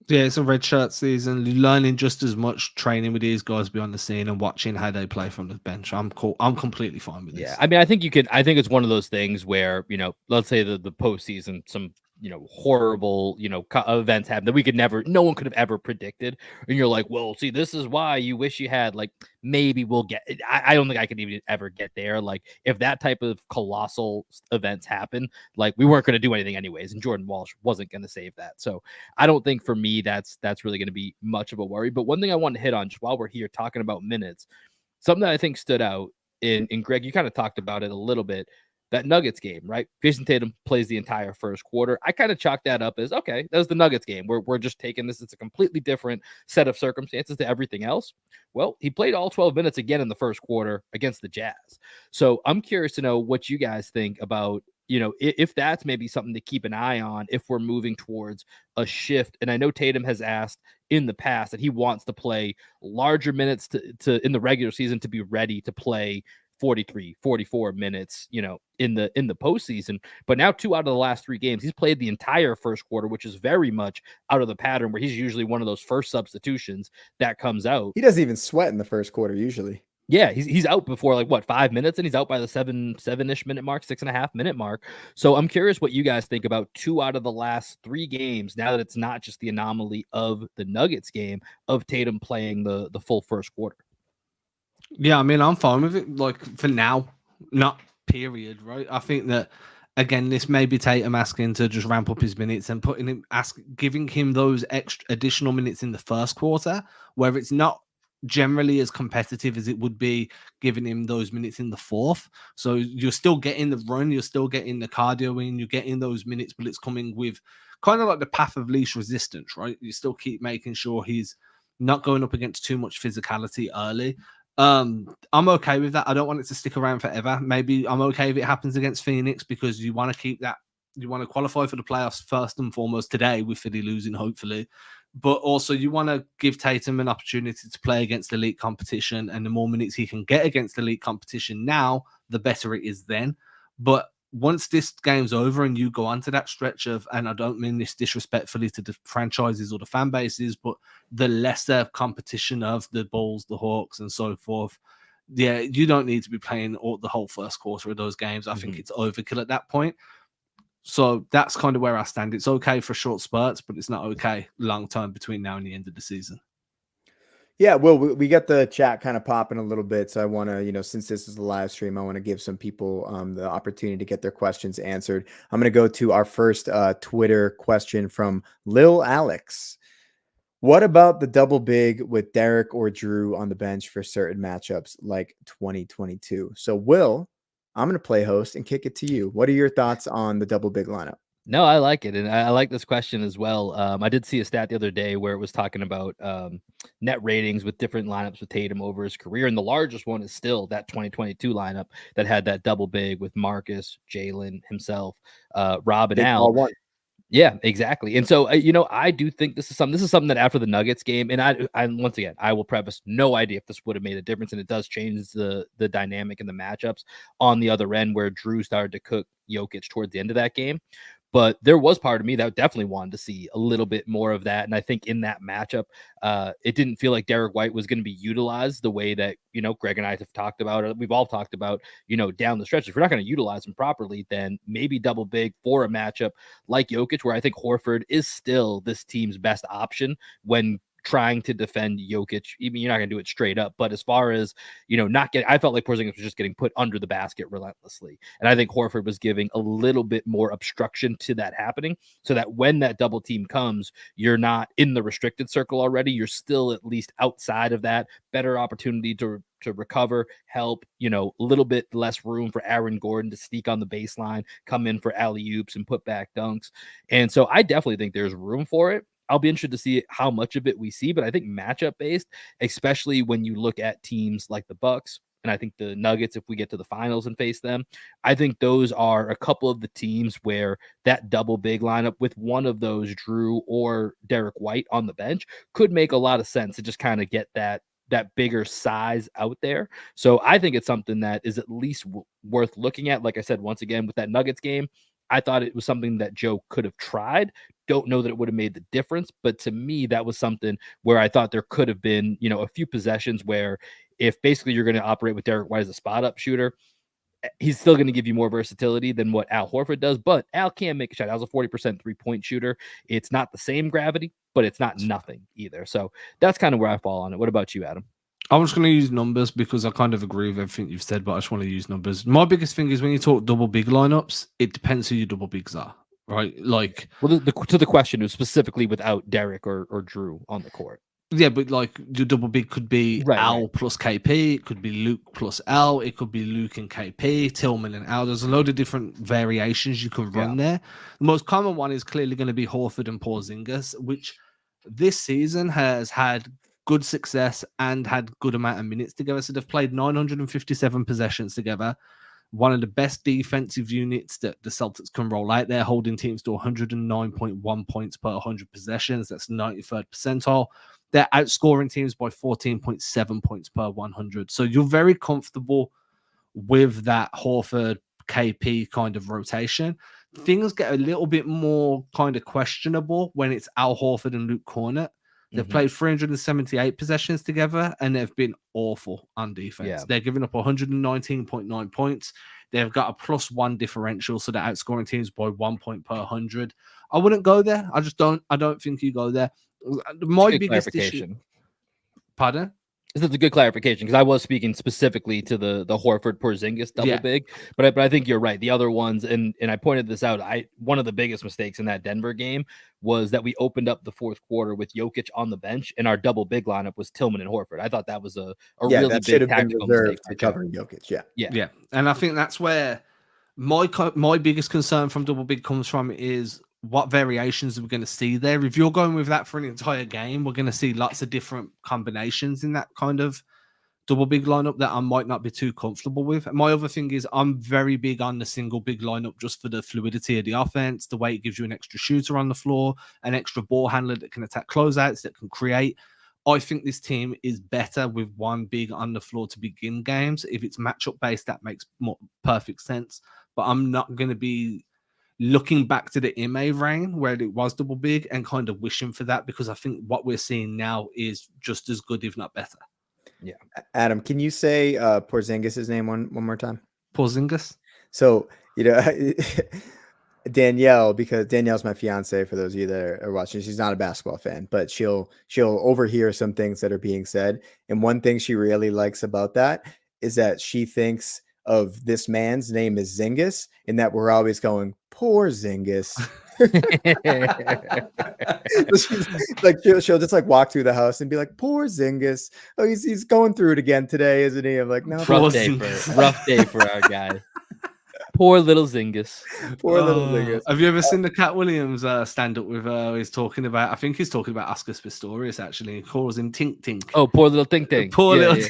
S3: Yeah, it's a red shirt season. You're learning just as much training with these guys behind the scene and watching how they play from the bench. I'm cool. I'm completely fine with this.
S1: Yeah, I mean, I think it's one of those things where, let's say the postseason, some horrible, events happen that no one could have ever predicted. And you're like, well, see, this is why you wish you had, like, maybe we'll get, I don't think I could even ever get there. Like, if that type of colossal events happen, like, we weren't going to do anything anyways. And Jordan Walsh wasn't going to save that. So I don't think for me, that's really going to be much of a worry. But one thing I want to hit on just while we're here talking about minutes, something that I think stood out in Greg, you kind of talked about it a little bit. That Nuggets game, right? Jason Tatum plays the entire first quarter. I kind of chalk that up as, okay, that was the Nuggets game. We're just taking this. It's a completely different set of circumstances to everything else. Well, he played all 12 minutes again in the first quarter against the Jazz. So I'm curious to know what you guys think about, if that's maybe something to keep an eye on if we're moving towards a shift. And I know Tatum has asked in the past that he wants to play larger minutes to in the regular season to be ready to play 43, 44 minutes, in the postseason. But now 2 out of the last 3 games, he's played the entire first quarter, which is very much out of the pattern where he's usually one of those first substitutions that comes out.
S2: He doesn't even sweat in the first quarter usually.
S1: Yeah, he's out before like what 5 minutes, and he's out by the 7-ish minute mark, 6.5 minute mark. So I'm curious what you guys think about 2 out of the last 3 games. Now that it's not just the anomaly of the Nuggets game of Tatum playing the full first quarter.
S3: Yeah, I mean, I'm fine with it. Like for now, not period, right? I think that again, this may be Tatum asking to just ramp up his minutes and giving him those extra additional minutes in the first quarter, where it's not generally as competitive as it would be giving him those minutes in the fourth. So you're still getting the run, you're still getting the cardio in, you're getting those minutes, but it's coming with kind of like the path of least resistance, right? You still keep making sure he's not going up against too much physicality early. I'm okay with that. I don't want it to stick around forever. Maybe I'm okay if it happens against Phoenix because you want to keep that. You want to qualify for the playoffs first and foremost today with Philly losing, hopefully. But also you want to give Tatum an opportunity to play against elite competition, and the more minutes he can get against elite competition now, the better it is then. But once this game's over and you go on to that stretch of, and I don't mean this disrespectfully to the franchises or the fan bases, but the lesser competition of the Bulls, the Hawks, and so forth, yeah, you don't need to be playing the whole first quarter of those games. I think it's overkill at that point. So that's kind of where I stand. It's okay for short spurts, but it's not okay long term between now and the end of the season.
S2: Yeah, well, we got the chat kind of popping a little bit. So I want to, since this is a live stream, I want to give some people the opportunity to get their questions answered. I'm going to go to our first Twitter question from Lil Alex. What about the double big with Derek or Drew on the bench for certain matchups like 2022? So, Will, I'm going to play host and kick it to you. What are your thoughts on the double big lineup?
S1: No, I like it. And I like this question as well. I did see a stat the other day where it was talking about net ratings with different lineups with Tatum over his career. And the largest one is still that 2022 lineup that had that double big with Marcus, Jalen himself, Rob, and Al. Yeah, exactly. And so, I do think this is something that after the Nuggets game, and I once again, I will preface no idea if this would have made a difference. And it does change the dynamic and the matchups on the other end where Drew started to cook Jokic towards the end of that game. But there was part of me that definitely wanted to see a little bit more of that. And I think in that matchup, it didn't feel like Derek White was going to be utilized the way that, Greg and I have talked about, or we've all talked about, down the stretch. If we're not going to utilize him properly, then maybe double big for a matchup like Jokic, where I think Horford is still this team's best option when trying to defend Jokic. Even you're not going to do it straight up, but as far as, I felt like Porzingis was just getting put under the basket relentlessly. And I think Horford was giving a little bit more obstruction to that happening so that when that double team comes, you're not in the restricted circle already. You're still at least outside of that, better opportunity to recover, help, a little bit less room for Aaron Gordon to sneak on the baseline, come in for alley-oops and put back dunks. And so I definitely think there's room for it. I'll be interested to see how much of it we see, but I think matchup based, especially when you look at teams like the Bucks, and I think the Nuggets, if we get to the finals and face them, I think those are a couple of the teams where that double big lineup with one of those, Drew or Derek White on the bench, could make a lot of sense to just kind of get that bigger size out there. So I think it's something that is at least worth looking at. Like I said, once again, with that Nuggets game, I thought it was something that Joe could have tried. Don't know that it would have made the difference, but to me, that was something where I thought there could have been, a few possessions where if basically you're going to operate with Derek White as a spot up shooter, he's still going to give you more versatility than what Al Horford does, but Al can make a shot. Al's a 40% 3-point shooter. It's not the same gravity, but it's not nothing either. So that's kind of where I fall on it. What about you, Adam?
S3: I'm just going to use numbers because I kind of agree with everything you've said, but I just want to use numbers. My biggest thing is when you talk double big lineups, it depends who your double bigs are, right? Like,
S1: well, to the question is specifically without Derek or Drew on the court.
S3: Yeah, but like your double big could be Al plus KP, it could be Luke plus Al, it could be Luke and KP, Tillman and Al. There's a load of different variations you can run there. The most common one is clearly going to be Horford and Porzingis, which this season has had good success and had good amount of minutes together. So they've played 957 possessions together. One of the best defensive units that the Celtics can roll out there, holding teams to 109.1 points per 100 possessions. That's 93rd percentile. They're outscoring teams by 14.7 points per 100. So you're very comfortable with that Horford KP kind of rotation, things get a little bit more kind of questionable when it's Al Horford and Luke Cornett. They've played 378 possessions together and they've been awful on defense.
S1: Yeah.
S3: They're giving up 119.9 points. They've got a +1 differential, so they're outscoring teams by 1 point per 100. I wouldn't go there. I don't think you go there. My biggest issue. Pardon?
S1: This is a good clarification because I was speaking specifically to the Horford Porzingis double big, but I think you're right. The other ones, and I pointed this out. One of the biggest mistakes in that Denver game was that we opened up the fourth quarter with Jokic on the bench, and our double big lineup was Tillman and Horford. I thought that was a really
S2: that should
S1: big
S2: have been
S1: tactical
S2: reserved
S1: mistake
S2: to cover Jokic.
S3: Yeah, and I think that's where my biggest concern from double big comes from is what variations are we going to see there. If you're going with that for an entire game, we're going to see lots of different combinations in that kind of double big lineup that I might not be too comfortable with. And my other thing is I'm very big on the single big lineup just for the fluidity of the offense, the way it gives you an extra shooter on the floor, an extra ball handler that can attack closeouts, that can create. I think this team is better with one big on the floor to begin games. If it's matchup based, that makes perfect sense. But I'm not going to be looking back to the Ime reign where it was double big and kind of wishing for that, because I think what we're seeing now is just as good, if not better.
S2: Yeah. Adam, can you say Porzingis' name one more time?
S3: Porzingis.
S2: So, Danielle, because Danielle's my fiance, for those of you that are watching, she's not a basketball fan, but she'll overhear some things that are being said. And one thing she really likes about that is that she thinks of this man's name is Zingis, and that we're always going, poor Zingis. She's like, she'll just like walk through the house and be like, poor Zingis. Oh, he's going through it again today, isn't he? I'm like, no,
S1: rough day for our guy. Poor little Zingis.
S2: Poor little Zingis.
S3: Have you ever seen the Cat Williams stand up with he's talking about, I think he's talking about Oscar Pistorius actually. He calls him Tink Tink.
S1: Oh, poor little Tink Tink.
S3: Poor little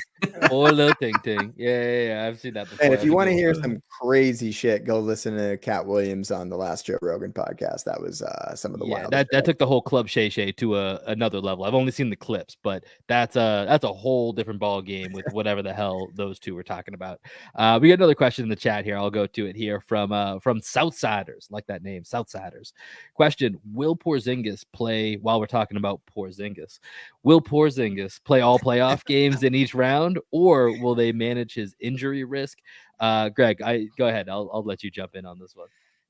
S1: poor little Tink Tink. Yeah. I've seen that before.
S2: And if you want to hear some crazy shit, go listen to Cat Williams on the last Joe Rogan podcast. That was some of the wild.
S1: That took the whole Club Shay Shay to another level. I've only seen the clips, but that's a whole different ball game with whatever the hell those two were talking about. We got another question in the chat here. I'll go to it here from Southsiders, like that name, Southsiders. Question: will Porzingis play? While we're talking about Porzingis, will Porzingis play all playoff games in each round, or will they manage his injury risk? Greg, go ahead. I'll let you jump in on this one.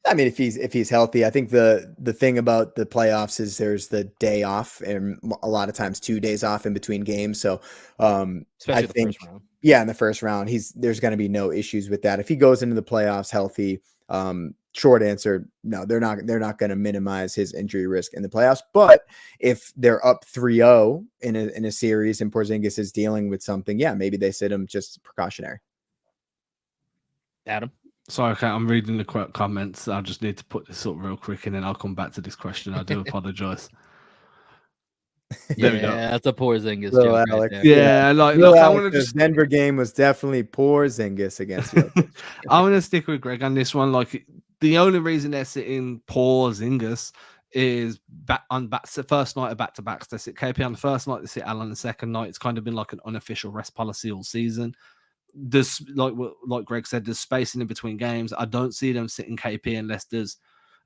S2: I mean, if he's healthy, I think the thing about the playoffs is there's the day off and a lot of times 2 days off in between games. So
S1: especially the first round.
S2: Yeah, in the first round, there's going to be no issues with that. If he goes into the playoffs healthy, short answer, no, they're not going to minimize his injury risk in the playoffs. But if they're up 3-0 in a series and Porzingis is dealing with something, yeah, maybe they sit him just precautionary.
S1: Adam?
S3: Sorry, okay, I'm reading the comments. I just need to put this up real quick and then I'll come back to this question. I do apologize.
S1: There we go. That's a Porzingis joke right there.
S3: Yeah,
S2: look, I want to just Denver game was definitely Porzingis against you.
S3: I'm gonna stick with Greg on this one. Like, the only reason they're sitting Porzingis is the first night of back-to-backs. They sit KP on the first night, they sit Al on the second night. It's kind of been like an unofficial rest policy all season. There's like Greg said, there's spacing in between games. I don't see them sitting KP unless there's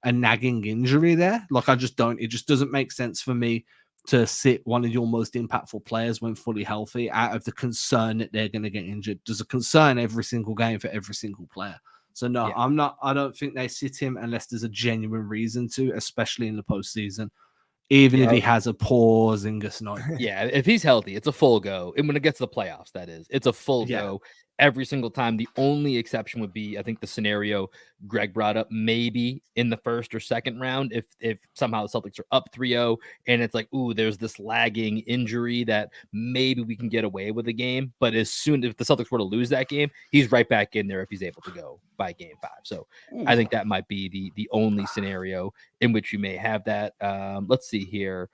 S3: a nagging injury there. Like, I just don't. It just doesn't make sense for me to sit one of your most impactful players when fully healthy out of the concern that they're going to get injured. There's a concern every single game for every single player. So no, I don't think they sit him unless there's a genuine reason to, especially in the postseason. Even if he has a Porzingis night.
S1: Yeah, if he's healthy, it's a full go. And when it gets to the playoffs, that is, it's a full go every single time. The only exception would be, I think, the scenario Greg brought up, maybe in the first or second round, if somehow the Celtics are up 3-0 and it's like, ooh, there's this lagging injury that maybe we can get away with a game. But as soon if the Celtics were to lose that game, he's right back in there if he's able to go by game 5. So I think that might be the only scenario in which you may have that. Let's see here.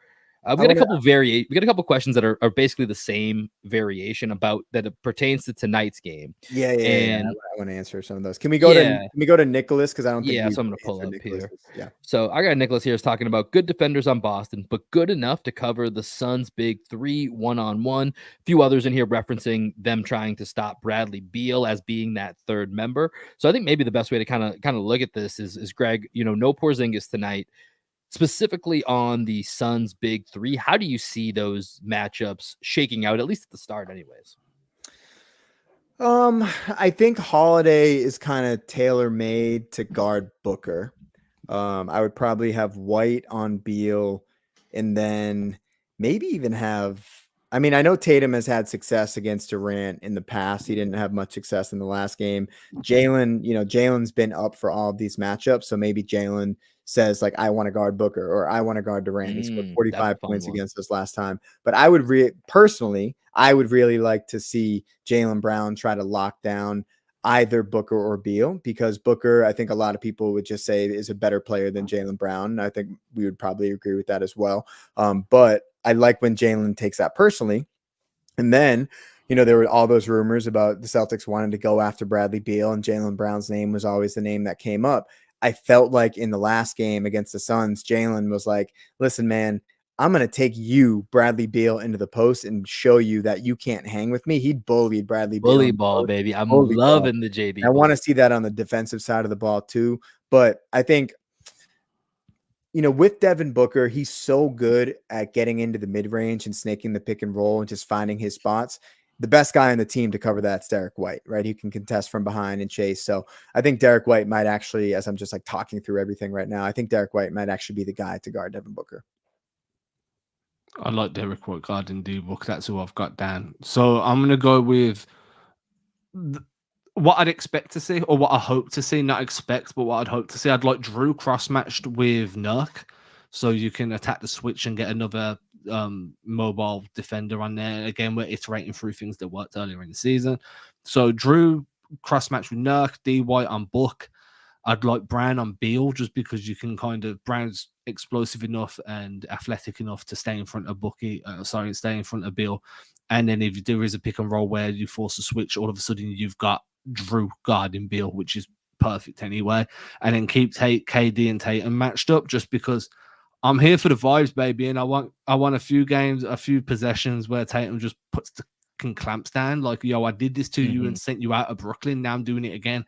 S1: We got a couple questions that are basically the same variation about that it pertains to tonight's game.
S2: Yeah.
S1: And
S2: I want to answer some of those. Can we go
S1: yeah,
S2: to Nicholas? Because I don't think
S1: yeah,
S2: we've
S1: so I'm gonna pull
S2: answered
S1: up here.
S2: Nicholas's. Yeah.
S1: So I got Nicholas here is talking about good defenders on Boston, but good enough to cover the Suns' big three one-on-one. A few others in here referencing them trying to stop Bradley Beal as being that third member. So I think maybe the best way to kind of look at this is Greg, no Porzingis tonight, specifically on the Suns' big three. How do you see those matchups shaking out, at least at the start, anyways?
S2: I think Holiday is kind of tailor-made to guard Booker. I would probably have White on Beal, and then maybe even have. I mean, I know Tatum has had success against Durant in the past. He didn't have much success in the last game. Jalen's been up for all of these matchups, so maybe Jalen says like, "I want to guard Booker" or "I want to guard Durant." He scored
S1: That's a
S2: 45
S1: fun
S2: points
S1: one.
S2: against us last time. But I would personally, I would really like to see Jaylen Brown try to lock down either Booker or Beal, because Booker, I think a lot of people would just say, is a better player than Jaylen Brown. I think we would probably agree with that as well. But I like when Jaylen takes that personally. And then, there were all those rumors about the Celtics wanting to go after Bradley Beal, and Jaylen Brown's name was always the name that came up. I felt like in the last game against the Suns, Jaylen was like, listen, man, I'm going to take you, Bradley Beal, into the post and show you that you can't hang with me. He bullied Bradley Beal.
S1: Bully ball, baby. I'm
S2: Bully ball.
S1: loving the JB.
S2: I want to see that on the defensive side of the ball too. But I think, with Devin Booker, he's so good at getting into the mid-range and snaking the pick and roll and just finding his spots. The best guy on the team to cover that's Derek White, right? He can contest from behind and chase. So I think Derek White might actually, as I'm just like talking through everything right now, I think Derek White might actually be the guy to guard Devin Booker.
S3: I like Derek White guarding D-Book. That's who I've got down. So I'm going to go with what I'd expect to see, or what I hope to see. Not expect, but what I'd hope to see. I'd like Drew cross-matched with Nurk, so you can attack the switch and get another mobile defender on there. Again, we're iterating through things that worked earlier in the season. So Drew cross-matched with Nurk, D White on Book. I'd like Brown on Beal, just because you can Brown's explosive enough and athletic enough to stay in front of stay in front of Beal. And then if there is a pick and roll where you force a switch, all of a sudden you've got Drew guarding Beal, which is perfect anyway. And then keep KD and Tatum matched up, just because I'm here for the vibes, baby. And I want a few games, a few possessions where Tatum just puts the clamps down. Like, yo, I did this to you and sent you out of Brooklyn. Now I'm doing it again.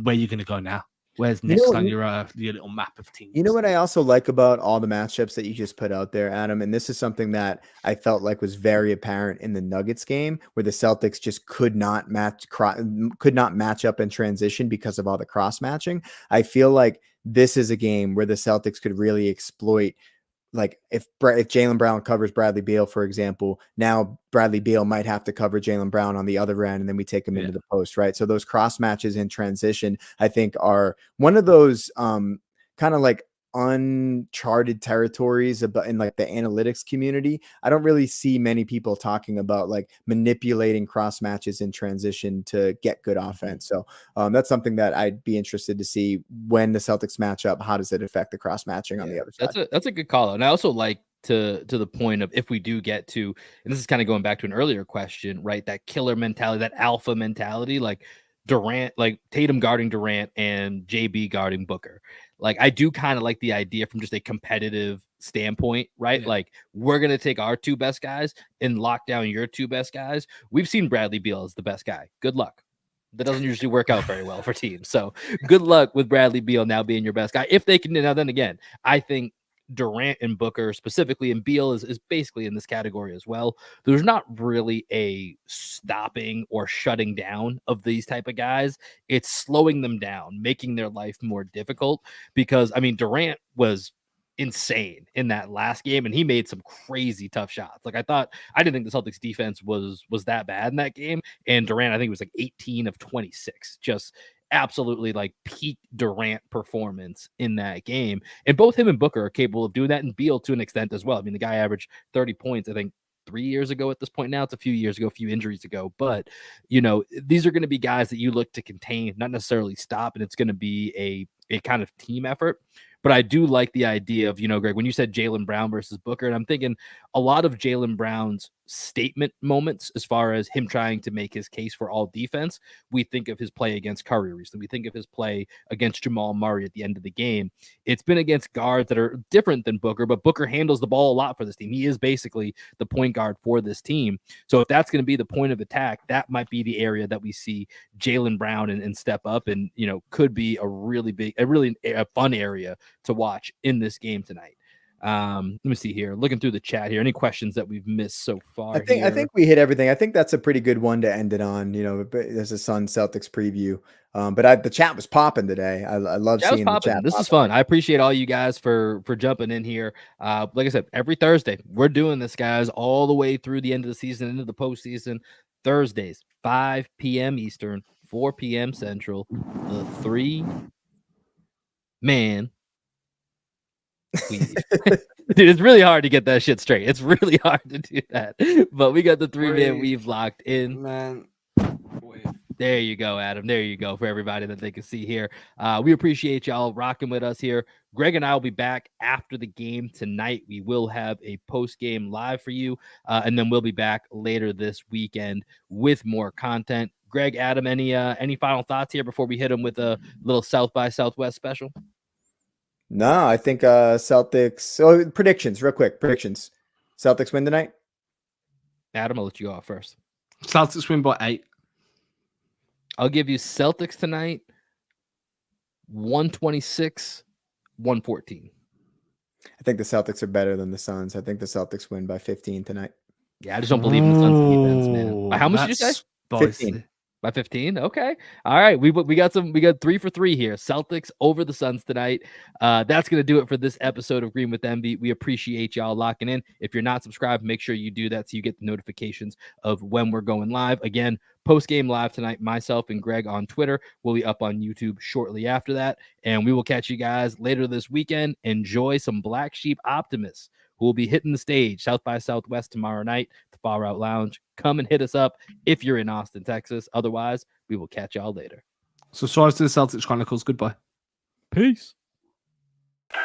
S3: Where are you going to go now? Where's next on your little map of teams?
S2: You know what I also like about all the matchups that you just put out there, Adam? And this is something that I felt like was very apparent in the Nuggets game, where the Celtics just could not match up in transition because of all the cross matching. I feel like this is a game where the Celtics could really exploit. Like if Jaylen Brown covers Bradley Beal, for example, now Bradley Beal might have to cover Jaylen Brown on the other end, and then we take him into the post, right? So those cross matches in transition, I think, are one of those kind of like uncharted territories in like the analytics community. I don't really see many people talking about like manipulating cross matches in transition to get good offense. So that's something that I'd be interested to see when the Celtics match up. How does it affect the cross matching on the other side?
S1: That's a good call. And I also like to the point of, if we do get to, and this is kind of going back to an earlier question, right? That killer mentality, that alpha mentality, like Durant, like Tatum guarding Durant and JB guarding Booker. Like, I do kind of like the idea from just a competitive standpoint, right?
S3: Yeah.
S1: Like, we're going to take our two best guys and lock down your two best guys. We've seen Bradley Beal as the best guy. Good luck. That doesn't usually work out very well for teams. So good luck with Bradley Beal now being your best guy. If they can, now then again, I think Durant and Booker specifically, and Beal is basically in this category as well. There's not really a stopping or shutting down of these type of guys. It's slowing them down, making their life more difficult, because I mean, Durant was insane in that last game, and he made some crazy tough shots. Like, I didn't think the Celtics defense was that bad in that game, and Durant, I think it was like 18 of 26, just absolutely like peak Durant performance in that game. And both him and Booker are capable of doing that, and Beal to an extent as well. I mean, the guy averaged 30 points, I think 3 years ago at this point. Now it's a few years ago, a few injuries ago, but these are going to be guys that you look to contain, not necessarily stop, and it's going to be a kind of team effort. But I do like the idea of, Greg, when you said Jaylen Brown versus Booker, and I'm thinking a lot of Jaylen Brown's statement moments as far as him trying to make his case for all defense. We think of his play against Curry recently. We think of his play against Jamal Murray at the end of the game. It's been against guards that are different than Booker, but Booker handles the ball a lot for this team. He is basically the point guard for this team. So if that's going to be the point of attack, that might be the area that we see Jaylen Brown and step up, and could be a really fun area to watch in this game tonight. Let me see here. Looking through the chat here. Any questions that we've missed so far?
S2: I think we hit everything. I think that's a pretty good one to end it on. There's a Suns Celtics preview. But the chat was popping today. I love seeing the chat.
S1: This is fun. I appreciate all you guys for jumping in here. Like I said, every Thursday we're doing this, guys, all the way through the end of the season, into the postseason. Thursdays, 5 p.m. Eastern, 4 p.m. Central. The 3-man. Dude, it's really hard to get that shit straight. It's really hard to do that. But we got the 3-man weave locked in.
S3: Man. Wait.
S1: There you go, Adam. There you go, for everybody that they can see here. We appreciate y'all rocking with us here. Greg and I will be back after the game tonight. We will have a post-game live for you, and then we'll be back later this weekend with more content. Greg, Adam, any final thoughts here before we hit them with a little South by Southwest special?
S2: No, I think Celtics. So predictions, real quick. Predictions. Celtics win tonight?
S1: Adam, I'll let you go off first.
S3: Celtics win by 8.
S1: I'll give you Celtics tonight, 126-114.
S2: I think the Celtics are better than the Suns. I think the Celtics win by 15 tonight.
S1: Yeah, I just don't believe in the Suns defense, man. How much did you say?
S2: 15.
S1: By 15. Okay. All right. We got 3 for 3 here. Celtics over the Suns tonight. That's going to do it for this episode of Green with Envy. We appreciate y'all locking in. If you're not subscribed, make sure you do that so you get the notifications of when we're going live. Again, post-game live tonight, myself and Greg on Twitter will be up on YouTube shortly after that. And we will catch you guys later this weekend. Enjoy some Black Sheep Optimists who will be hitting the stage South by Southwest tomorrow night, the Far Out Lounge. Come and hit us up if you're in Austin, Texas. Otherwise, we will catch y'all later.
S3: Subscribe to the Celtics Chronicles. Goodbye.
S1: Peace.
S4: Every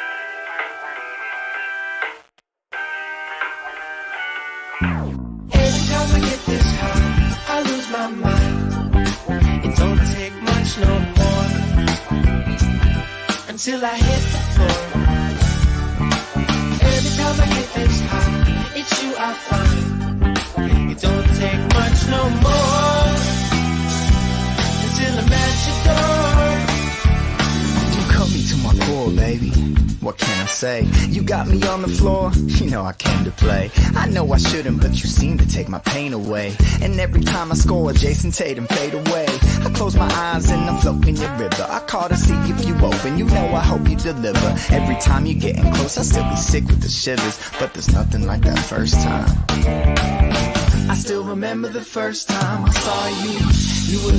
S4: time I get this high, I lose my mind. It don't take much no more until I hit the floor. Every time I get this high, it's you I find. It don't take much no more until I'm at your door.
S5: You cut me to my core, baby. What can I say? You got me on the floor, you know I came to play. I know I shouldn't, but you seem to take my pain away. And every time I score, Jason Tatum fade away. I close my eyes and I'm floating your river. I call to see if you open, you know I hope you deliver. Every time you're getting close, I still be sick with the shivers. But there's nothing like that first time. I still remember the first time I saw you. You were